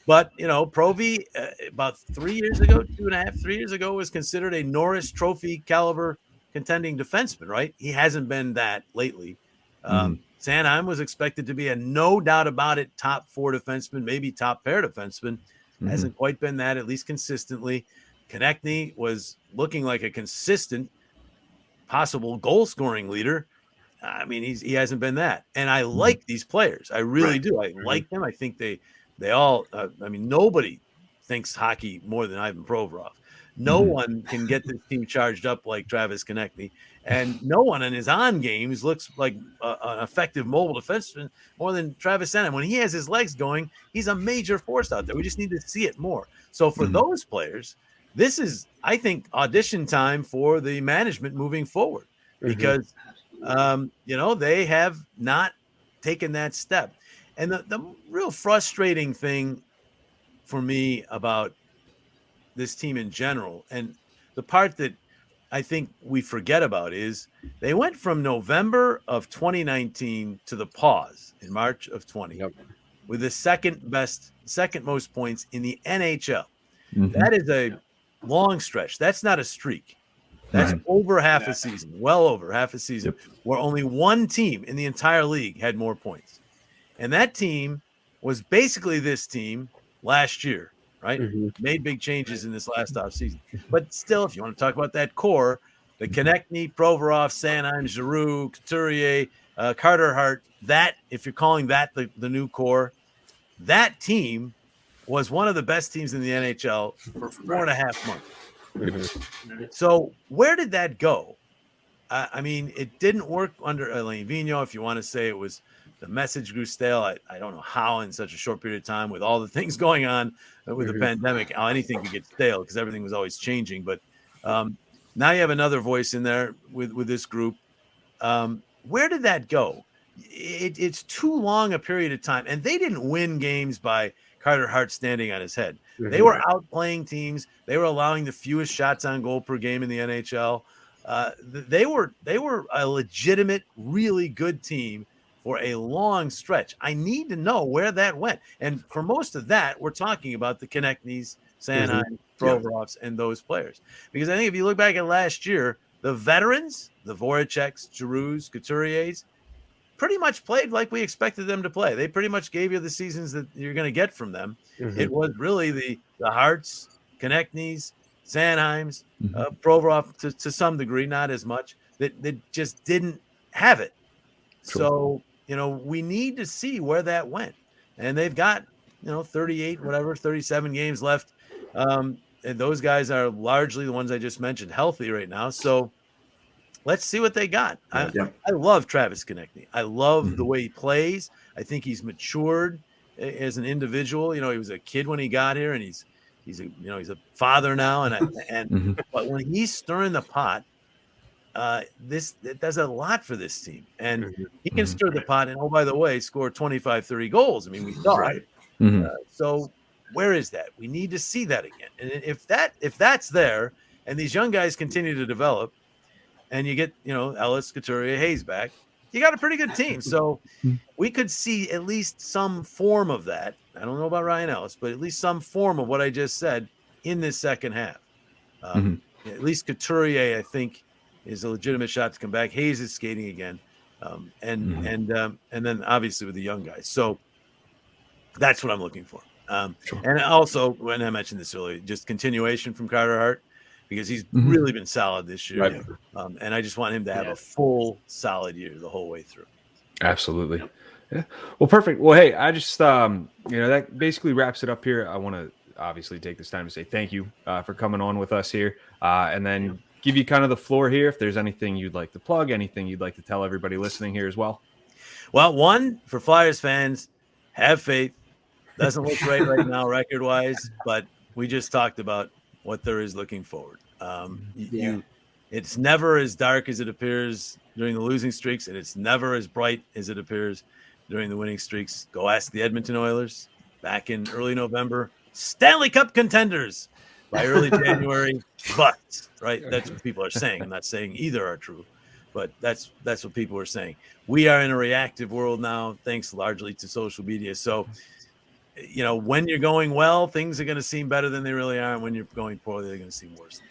But, Provi, about 3 years ago, 2.5, 3 years ago, was considered a Norris Trophy caliber contending defenseman, right? He hasn't been that lately. Sanheim was expected to be a no doubt about it top 4 defenseman, maybe top pair defenseman. Hasn't quite been that, at least consistently. Konechny was looking like a consistent possible goal scoring leader. I mean, he hasn't been that. And I like these players. I really do. I like them. I think they all, nobody thinks hockey more than Ivan Provorov. No one can get this team charged up like Travis Konechny. And no one in his on games looks like an effective mobile defenseman more than Travis Sanheim. When he has his legs going, he's a major force out there. We just need to see it more. So for those players, this is, I think, audition time for the management moving forward because, they have not taken that step. And the real frustrating thing for me about this team in general, and the part that I think we forget about is they went from November of 2019 to the pause in March of 20 with the second most points in the NHL. That is a long stretch. That's not a streak. That's over half a season, well over half a season, where only one team in the entire league had more points. And that team was basically this team last year, right? Made big changes in this last offseason. But still, if you want to talk about that core, the Konechny, Provorov, Sanheim, Giroux, Couturier, Carter Hart, that, if you're calling that the new core, that team was one of the best teams in the NHL for 4.5 months. So where did that go? I mean, it didn't work under Alain Vigneault. If you want to say it was the message grew stale, I don't know how in such a short period of time with all the things going on with the pandemic, how anything could get stale because everything was always changing. But now you have another voice in there with this group. Where did that go? It's too long a period of time. And they didn't win games by Carter Hart standing on his head. They were outplaying teams. They were allowing the fewest shots on goal per game in the NHL. They were a legitimate, really good team for a long stretch. I need to know where that went. And for most of that, we're talking about the Konechnys, Sanheim, Provorovs, and those players. Because I think if you look back at last year, the veterans, the Voraceks, Giroux, Couturiers, pretty much played like we expected them to play. They pretty much gave you the seasons that you're going to get from them. It was really the Harts, Konechnys, Sanheims, Provorov to some degree, not as much, that just didn't have it. So, we need to see where that went. And they've got, 37 games left. And those guys are largely the ones I just mentioned healthy right now. So let's see what they got. I love Travis Konechny. I love the way he plays. I think he's matured as an individual. He was a kid when he got here, and he's a father now. But when he's stirring the pot, it does a lot for this team. And he can stir the pot and, oh, by the way, score 25, 30 goals. I mean, we saw it. So where is that? We need to see that again. And if that's there and these young guys continue to develop and you get, Ellis, Couturier, Hayes back, you got a pretty good team. So we could see at least some form of that. I don't know about Ryan Ellis, but at least some form of what I just said in this second half. At least Couturier, I think, is a legitimate shot to come back. Hayes is skating again. And then obviously with the young guys. So that's what I'm looking for. And also, when I mentioned this earlier, just continuation from Carter Hart, because he's really been solid this year. Right. And I just want him to have a full, solid year the whole way through. Absolutely. Yeah. Well, perfect. Well, hey, I just, that basically wraps it up here. I want to obviously take this time to say thank you for coming on with us here. And then give you kind of the floor here. If there's anything you'd like to plug, anything you'd like to tell everybody listening here as well. Well, one, for Flyers fans, have faith. Doesn't look right now record-wise, but we just talked about what there is looking forward. It's never as dark as it appears during the losing streaks, and it's never as bright as it appears during the winning streaks. Go ask the Edmonton Oilers back in early November. Stanley Cup contenders by early January. But, right, that's what people are saying. I'm not saying either are true, but that's what people are saying. We are in a reactive world now, thanks largely to social media. So, when you're going well, things are going to seem better than they really are. And when you're going poorly, they're going to seem worse.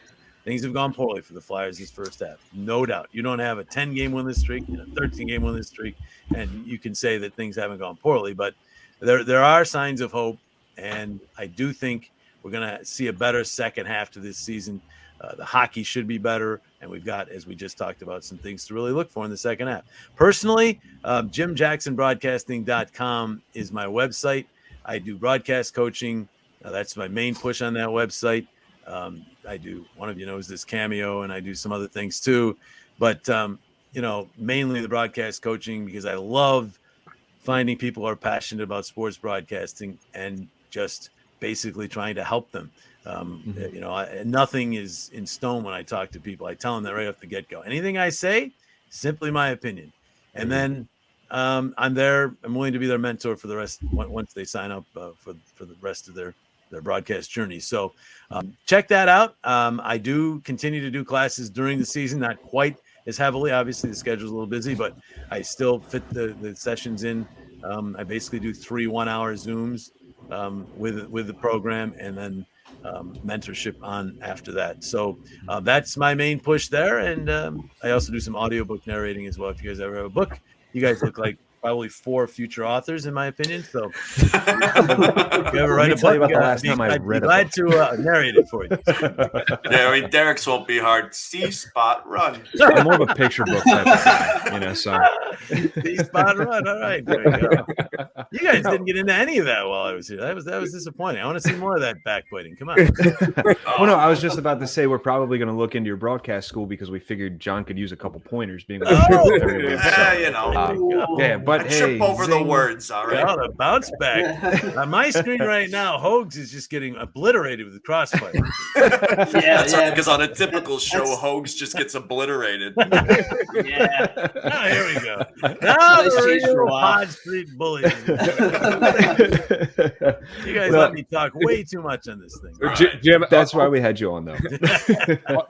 Things have gone poorly for the Flyers this first half. No doubt. You don't have a 10-game winless streak, a 13-game winless streak, and you can say that things haven't gone poorly. But there are signs of hope, and I do think we're going to see a better second half to this season. The hockey should be better, and we've got, as we just talked about, some things to really look for in the second half. Personally, JimJacksonBroadcasting.com is my website. I do broadcast coaching. That's my main push on that website. I do, one of you knows this, Cameo, and I do some other things too. But, mainly the broadcast coaching, because I love finding people who are passionate about sports broadcasting and just basically trying to help them. Nothing is in stone when I talk to people. I tell them that right off the get-go. Anything I say, simply my opinion. And then I'm there. I'm willing to be their mentor for the rest once they sign up for the rest of their their broadcast journey. So check that out. I do continue to do classes during the season, not quite as heavily. Obviously, the schedule's a little busy, but I still fit the sessions in. I basically do 3 1-hour Zooms with the program, and then mentorship on after that. So that's my main push there. And I also do some audiobook narrating as well. If you guys ever have a book, you guys look like probably 4 future authors, in my opinion. So if you ever write a tell you book, about the last time I I'd read be a glad to narrate it for you. Yeah, I mean, Derek's won't be hard. See, spot, run. I'm more of a picture book type of guy, you know. So See, spot run. All right, there we go. You guys didn't get into any of that while I was here. That was disappointing. I want to see more of that backbiting. Come on. well, no, I was just about to say we're probably going to look into your broadcast school because we figured John could use a couple pointers being like every week. Yeah, So, you know. yeah, but I hey, trip over the zing. words, all right? Oh, the bounce back. On my screen right now, Hogs is just getting obliterated with the crossfire. That's because on a typical show, Hogs just gets obliterated. Yeah. Oh, here we go. Now Nice the change for a real while. Pod Street bullies. You guys let me talk way too much on this thing. Jim, That's why we had you on, though.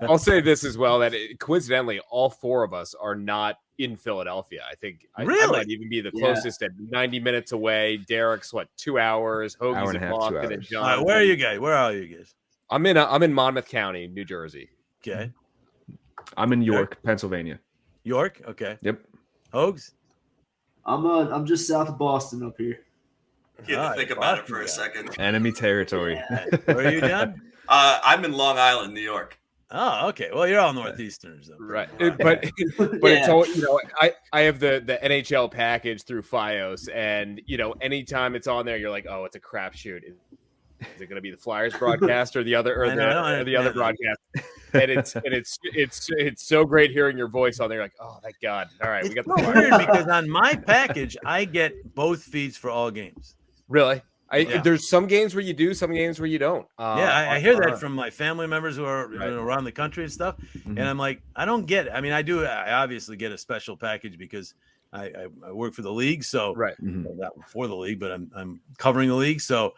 I'll say this as well, that coincidentally, all 4 of us are not in Philadelphia. I think I Really? might even be the Yeah. closest at 90 minutes away. Derek's 2 hours. Hour Hoagie's and in a half, 2 Boston, and hours. John. All right, where are you guys? Where are you guys? I'm in Monmouth County, New Jersey. Okay. I'm in York, Pennsylvania. York? Okay. Yep. Hogs? I'm just south of Boston up here. You had to think about it for a second. Enemy territory. Where are you, John? I'm in Long Island, New York. Oh, okay. Well, you're all Northeasterners, though. Right. Right. But Yeah. it's all, I have the NHL package through FiOS, and anytime it's on there, you're like, oh, it's a crapshoot. Is it going to be the Flyers broadcast or the other I know, I don't the other broadcast? And it's so great hearing your voice on there. Like, oh, thank God! All right, we got the It's Flyers. weird because on my package, I get both feeds for all games. Really? Yeah. There's some games where you do, some games where you don't. Yeah, I hear that from my family members who are Right. around the country and stuff. Mhm. And I'm like, I don't get it. I mean, I obviously get a special package because I work for the league. So Right. Mhm. well, not for the league, but I'm covering the league. So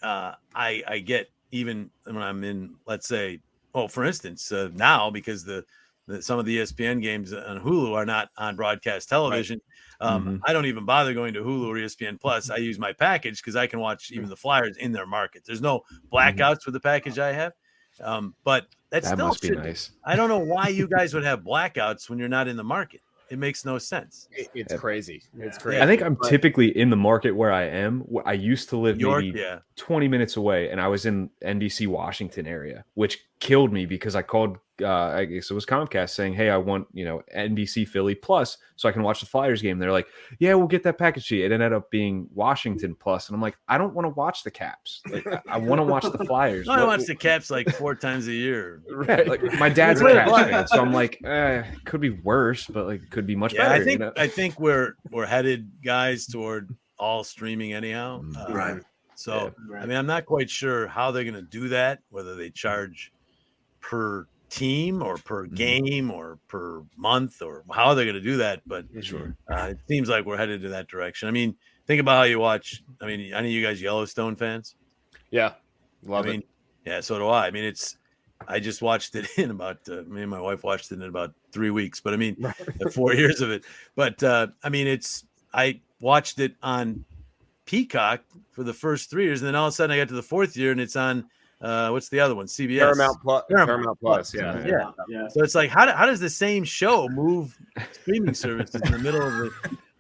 I get, even when I'm in, let's say, for instance, now because some of the ESPN games on Hulu are not on broadcast television. Mhm. I don't even bother going to Hulu or ESPN Plus. I use my package because I can watch even the Flyers in their market. There's no blackouts with the package I have. But that That still must be should- nice. I don't know why you guys would have blackouts when you're not in the market. It makes no sense. It's crazy. It's crazy. I think I'm But- typically in the market where I am. I used to live York, maybe yeah. 20 minutes away, and I was in NBC Washington area, which killed me because I called, I guess it was Comcast, saying, hey, I want, NBC Philly Plus so I can watch the Flyers game. They're like, yeah, we'll get that package to you. It ended up being Washington Plus. And I'm like, I don't want to watch the Caps. Like, I want to watch the Flyers. No, I What- watch the Caps like 4 times a year. Right. Like, my dad's a Wait, Caps what? fan, so I'm like, could be worse, but like could be much Yeah, better. I think we're headed, guys, toward all streaming anyhow. Right. So I mean, I'm not quite sure how they're going to do that. Whether they charge per team or per game or per month or how they're going to do that, but Sure. it seems like we're headed to that direction. I mean, think about how you watch. I mean, any of you guys Yellowstone fans? Yeah. Love I mean, yeah, so do I. I mean, I just watched it in about, me and my wife watched it in about 3 weeks, but I mean, 4 years of it. But I mean, I watched it on Peacock for the first 3 years, and then all of a sudden I got to the 4th year and it's on, what's the other one? CBS. Paramount Plus. Yeah. Yeah. Yeah. So it's like, how does the same show move streaming services in the middle of the?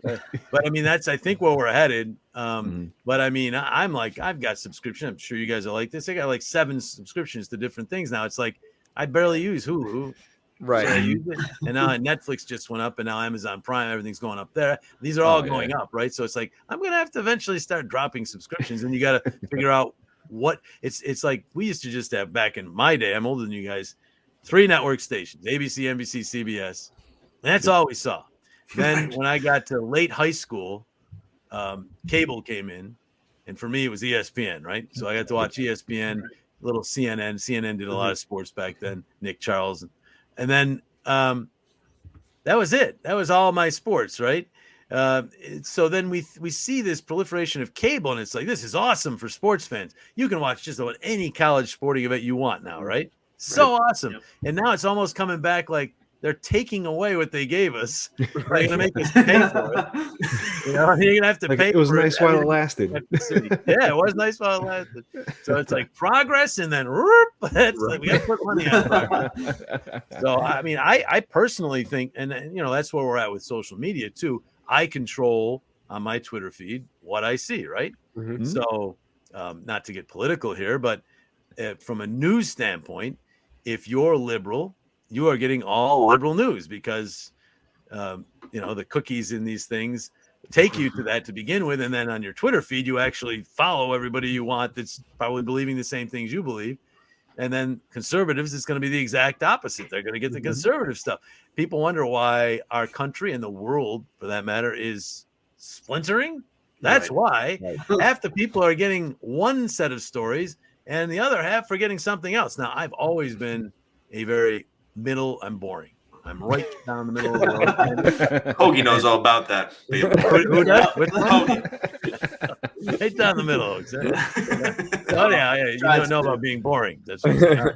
But I mean, that's I think where we're headed. But I mean, I'm like, I've got subscription. I'm sure you guys are like this. I got like 7 subscriptions to different things now. It's like I barely use Hulu. Right. So I use it. And now Netflix just went up, and now Amazon Prime, everything's going up there. These are all going up, right? So it's like I'm gonna have to eventually start dropping subscriptions, and you got to figure out what it's like. We used to just have back in my day. I'm older than you guys. 3 network stations: ABC, NBC, CBS. And that's all we saw. Then when I got to late high school, cable came in, and for me it was ESPN, right? So I got to watch ESPN, little CNN. CNN did a lot of sports back then. Nick Charles, and then that was it. That was all my sports, right? So then we see this proliferation of cable, and it's like, this is awesome for sports fans. You can watch just about any college sporting event you want now, right? So awesome. Yep. And now it's almost coming back like they're taking away what they gave us. They're going to make us pay for it. You know, you're going to have to Like, pay it was for nice while it everything. lasted. Yeah, it was nice while it lasted. So it's like progress, and then it's like we got to put money on progress. So I mean, I personally think, and you know, that's where we're at with social media too. I control on my Twitter feed what I see, right? Mhm. So not to get political here, but from a news standpoint, if you're liberal, you are getting all liberal news because you know, the cookies in these things take you to that to begin with, and then on your Twitter feed you actually follow everybody you want that's probably believing the same things you believe. And then conservatives, it's going to be the exact opposite. They're going to get the conservative stuff. People wonder why our country and the world, for that matter, is splintering. That's why half the people are getting one set of stories and the other half are getting something else. Now, I've always been a very middle and boring. I'm right down the middle of the road. Hoagie knows all about that. Who does? Which one? Hoagie. Right down the middle. Exactly. Oh yeah, you don't know about being boring. That's right.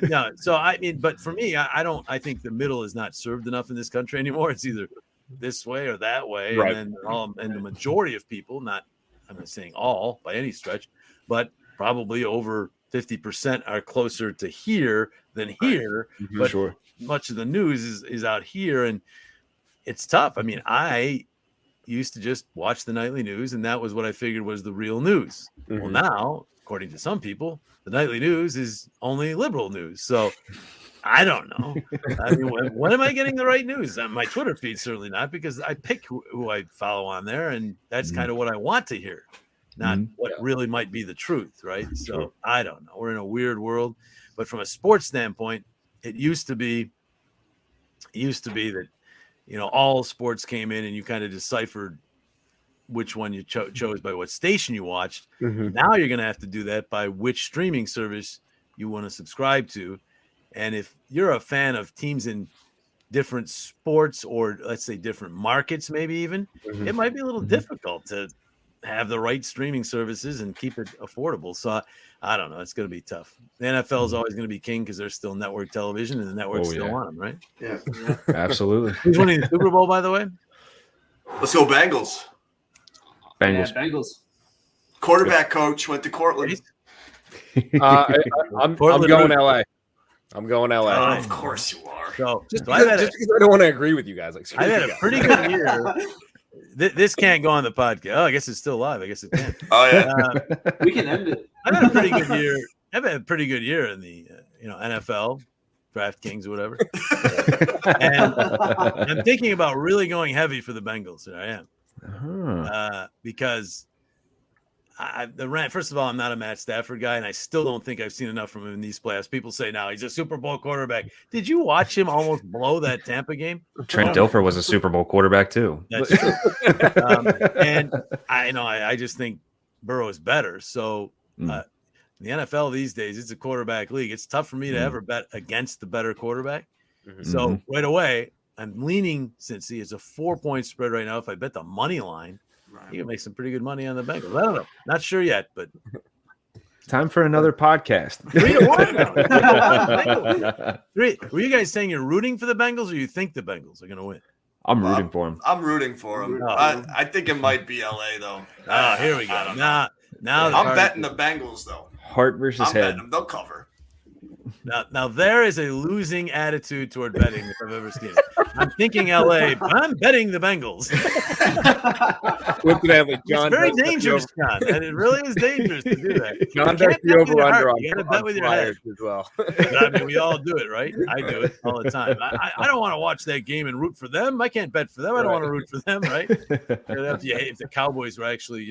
No. So I mean, but for me, I don't. I think the middle is not served enough in this country anymore. It's either this way or that way, Right. and then and the majority of people, I'm not saying all by any stretch, but probably over 50% are closer to here than here. But Sure. much of the news is out here, and it's tough. I mean, I used to just watch the nightly news, and that was what I figured was the real news. Well, now, according to some people, the nightly news is only liberal news. So I don't know. I mean, when am I getting the right news? On my Twitter feed, certainly not, because I pick who I follow on there, and that's kind of what I want to hear, not what really might be the truth, right? So I don't know. We're in a weird world, but from a sports standpoint, it used to be that, you know, all sports came in and you kind of deciphered which one you chose by what station you watched. Now you're going to have to do that by which streaming service you want to subscribe to. And if you're a fan of teams in different sports, or let's say different markets, maybe even, it might be a little difficult to have the right streaming services and keep it affordable. So I don't know. It's going to be tough. The NFL is always going to be king because there's still network television and the networks still want them, right? Yeah. Absolutely. Who's winning the Super Bowl, by the way? Let's go Bengals. Bengals. Bengals. Quarterback coach went to Cortland. I'm Portland going Root. LA. I'm going LA. Of course you are. So, Just so I've had because I don't want to agree with you guys. Like, I've had a pretty good year. This can't go on the podcast. Oh, I guess it's still live. I guess it can. Oh yeah. We can end it. I've had a pretty good year. I've had a pretty good year in the NFL, DraftKings, or whatever. And I'm thinking about really going heavy for the Bengals. There I am, because first of all, I'm not a Matt Stafford guy, and I still don't think I've seen enough from him in these playoffs. People say now he's a Super Bowl quarterback. Did you watch him almost blow that Tampa game? Trent Dilfer was a Super Bowl quarterback too. That's true. And I just think Burrow is better. So in the NFL these days, it's a quarterback league. It's tough for me to ever bet against the better quarterback. So right away, I'm leaning, since it's a 4-point spread right now. If I bet the money line, you can make some pretty good money on the Bengals. I don't know. Not sure yet, but Time for another podcast. 3-1 now. Were you guys saying you're rooting for the Bengals, or you think the Bengals are going to win? I'm rooting for him. I'm rooting for him. Oh. I think it might be LA though. Oh, here we I go. don't know. Now I'm betting the Bengals though. Heart versus I'm head. betting them. They'll cover. Now there is a losing attitude toward betting if I've ever seen it. I'm thinking LA, but I'm betting the Bengals. Coincidentally, It's John very does bet the dangerous, John, and it really is dangerous to do that. John You does can't the bet with your over under heart. on, You gotta bet on with your head. Flyers as well. But, I mean, we all do it, right? I do it all the time. I don't want to watch that game and root for them. I can't bet for them. I don't want to root for them, right? If the Cowboys were actually,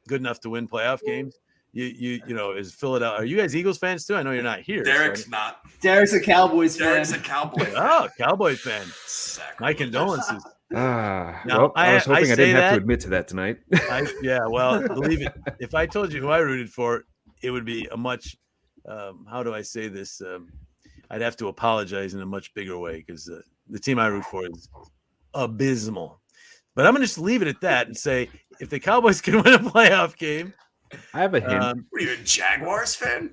good enough to win playoff games, is Philadelphia. Are you guys Eagles fans too? I know you're not here. Derek's so. not. Derek's a Cowboys fan. Derek's a Cowboy. Oh, Cowboy fan. Sacrilegious. My condolences. Now, Now, I was hoping I, say didn't have that- to admit to that tonight. Well, believe it. If I told you who I rooted for, it would be a much, how do I say this? I'd have to apologize in a much bigger way because the team I root for is abysmal. But I'm going to just leave it at that and say if the Cowboys can win a playoff game, I have a hint. What are you, a Jaguars fan?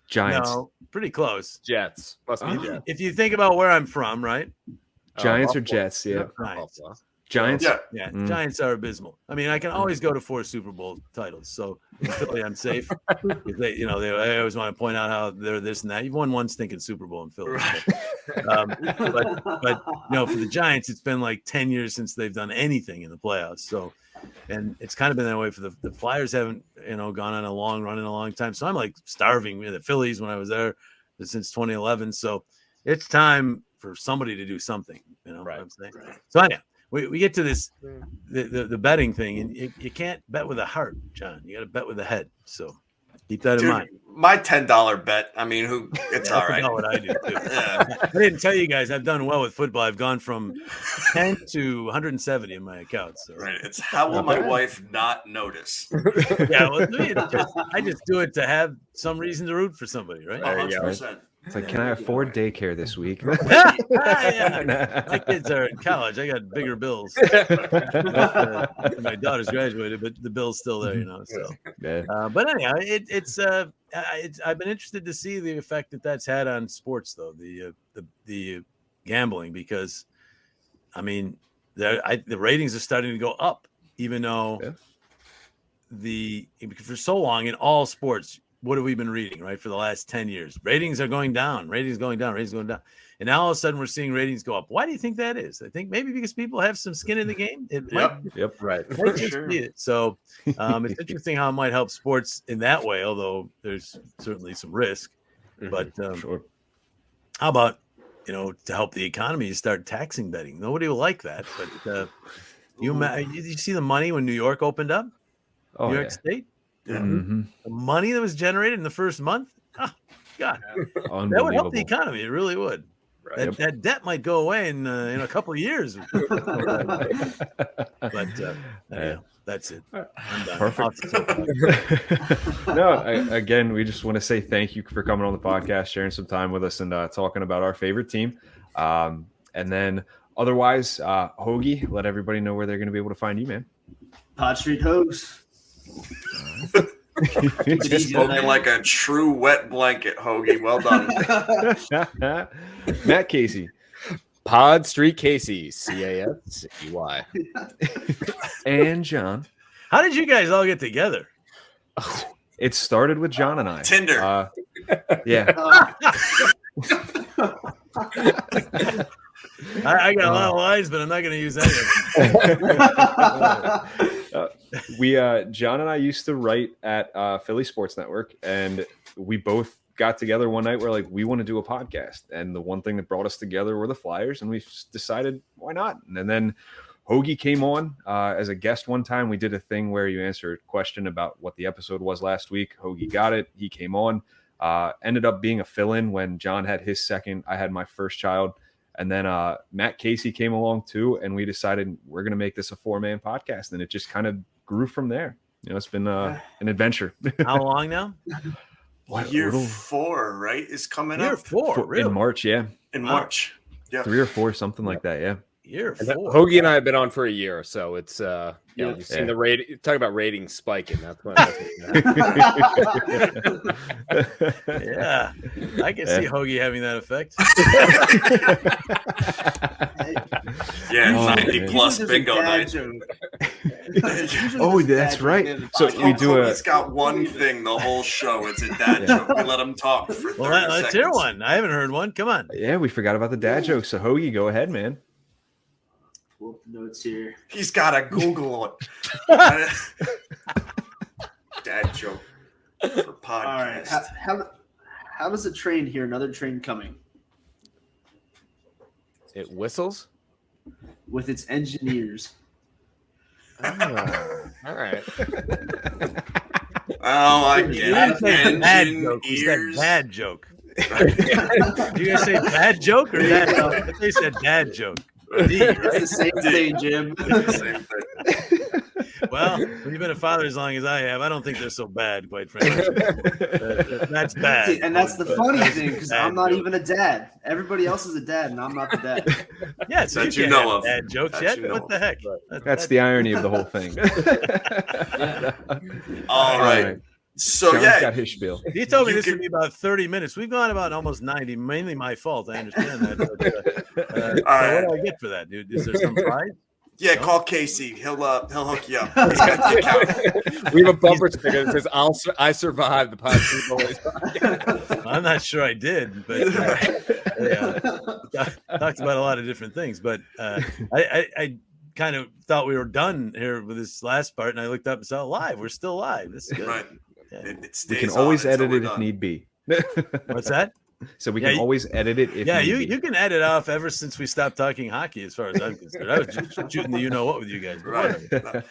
Giants. no, pretty close. Jets must be Oh. Jets. If you think about where I'm from, right? Giants or Buffalo. Jets? Yeah. Giants. Buffalo. Giants. Yeah. Yeah, Mm. Giants are abysmal. I mean, I can always go to 4 Super Bowl titles, so in Philly, I'm safe. They always want to point out how they're this and that. You've won one stinking Super Bowl in Philly. But for the Giants, it's been like 10 years since they've done anything in the playoffs. So, and it's kind of been that way for the Flyers. Haven't gone on a long run in a long time. So I'm like starving the Phillies when I was there since 2011. So it's time for somebody to do something. You know what I'm saying? Right. So anyhow, we get to this the betting thing, and you can't bet with a heart, John. You got to bet with a head. So keep that in Dude, mind. my $10 bet. I mean, it's all That's right. about what I do too. Yeah. I didn't tell you guys I've done well with football. I've gone from 10 to 170 in my account. So Right. It's how will my wife not notice? yeah, well, I just do it to have some reason to root for somebody, right? 100%. It's like, can I afford daycare this week? Yeah. My kids are in college. I got bigger bills. My daughter's graduated, but the bill's still there, So, Yeah. but anyhow, it's I've been interested to see the effect that's had on sports, though the gambling, because I mean the ratings are starting to go up, even though for so long in all sports. What have we been reading, right, for the last 10 years? Ratings are going down, ratings going down. And now all of a sudden we're seeing ratings go up. Why do you think that is? I think maybe because people have some skin in the game. It might Right. just be it. So it's interesting how it might help sports in that way, although there's certainly some risk. But how about, to help the economy, you start taxing betting? Nobody will like that. But you see the money when New York opened up? Oh, New York State? Yeah. Mhm. The money that was generated in the first month, God, that would help the Unbelievable. economy. It really would. That debt might go away in a couple of years. But that's it. I'm done. Perfect. Again, we just want to say thank you for coming on the podcast, sharing some time with us, and talking about our favorite team. And then otherwise, Hoagie, let everybody know where they're going to be able to find you, man. Pod Street Hogs. Spoken like a true wet blanket, Hoagie. Well done. Matt Casey. Pod Street Casey, CASCY. And John. How did you guys all get together? It started with John and I. Tinder. Yeah. I got a lot of lines, but I'm not going to use any of them. John and I used to write at Philly Sports Network, and we both got together one night. We're like, we want to do a podcast, and the one thing that brought us together were the Flyers, and we decided why not. And then Hoagie came on as a guest one time. We did a thing where you answer a question about what the episode was last week. Hoagie got it. He came on. Ended up being a fill-in when John had his second. I had my first child. And then Matt Casey came along too, and we decided we're going to make this a 4-man podcast, and it just kind of grew from there. It's been an adventure. How long now? Year 4, right, is coming Year up. 4, really? In March, yeah. In March. Yeah. 3 or 4, something like that, yeah. Year And 4. Hoagie and I have been on for a year, so it's you've seen Yeah. the rating. Talk about ratings spiking. That's what Yeah, I can see Hoagie having that effect. Yeah, Oh, 90 man. plus Usually bingo there's a night. dad joke. Oh, that's right. So we do He's got one thing the whole show. It's a dad joke. We let him talk for 30 Well, let's seconds. hear one. I haven't heard one. Come on. Yeah, we forgot about the dad joke. So Hoagie, go ahead, man. Pull up the notes here. He's got to Google it. Dad joke for podcast. All right. How does a train hear another train coming? it whistles. With its engineers. All right. Oh, I You get didn't say bad engine joke. You said ears. bad joke. Did you guys say bad joke or dad joke? They said dad joke. D, It's right? the same thing, Jim. Same thing. Well, when you've been a father as long as I have, I don't think they're so bad, quite frankly. That's bad. And that's the funny thing, because Bad I'm not joke. even a dad. Everybody else is a dad, and I'm not the dad. Yeah, so That you you can't know have of. bad jokes That yet. you know What the of. heck? That's the irony of the whole thing. All right. So Sean's yeah, got his spiel. He told me You this can- would be about 30 minutes. We've gone about almost 90. Mainly my fault. I understand that. But, All so right. what do I get for that, dude? Is there some prize? yeah. Call Casey. He'll hook you up. He's got the account. We have a bumper sticker that says I survived the Pod Street Bullies. I'm not sure I did, but talked about a lot of different things. But I kind of thought we were done here with this last part, and I looked up and saw live. We're still live. This is good. Right. Yeah. It stays We can on always until edit we're it if done. need be. What's that? So we Yeah, can you- always edit it if Yeah, need be. you can edit off ever since we stopped talking hockey, as far as I'm concerned. I was just shooting the what with you guys. but Right. whatever.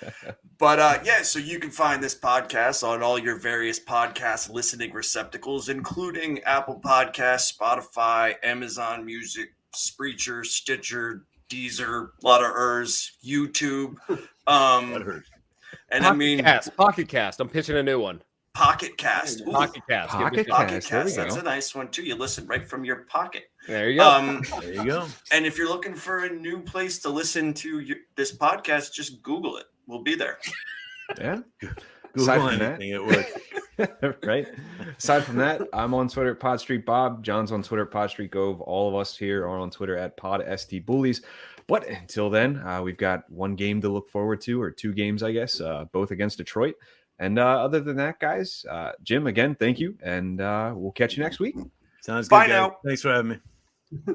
But yeah, so you can find this podcast on all your various podcast listening receptacles, including Apple Podcasts, Spotify, Amazon Music, Spreaker, Stitcher, Deezer, a lot of YouTube. That hurts. And I mean Pocket Cast. I'm pitching a new one. Pocket Cast. Ooh, Pocket Cast. Give me Pocket some- Pocket Cast, there we Cast. That's go. a nice one too. You listen right from your pocket. There you go. There you go. And if you're looking for a new place to listen to this podcast, just Google it. We'll be there. Yeah. Google Aside from that- anything, it works. Right. Aside from that, I'm on Twitter at Pod Street Bob. John's on Twitter at Pod Street Gove. All of us here are on Twitter at Pod ST Bullies. But until then, we've got one game to look forward to, or two games, I guess, both against Detroit. And other than that, guys, Jim, again, thank you, and we'll catch you next week. Sounds good. Bye guys. now. Thanks for having me.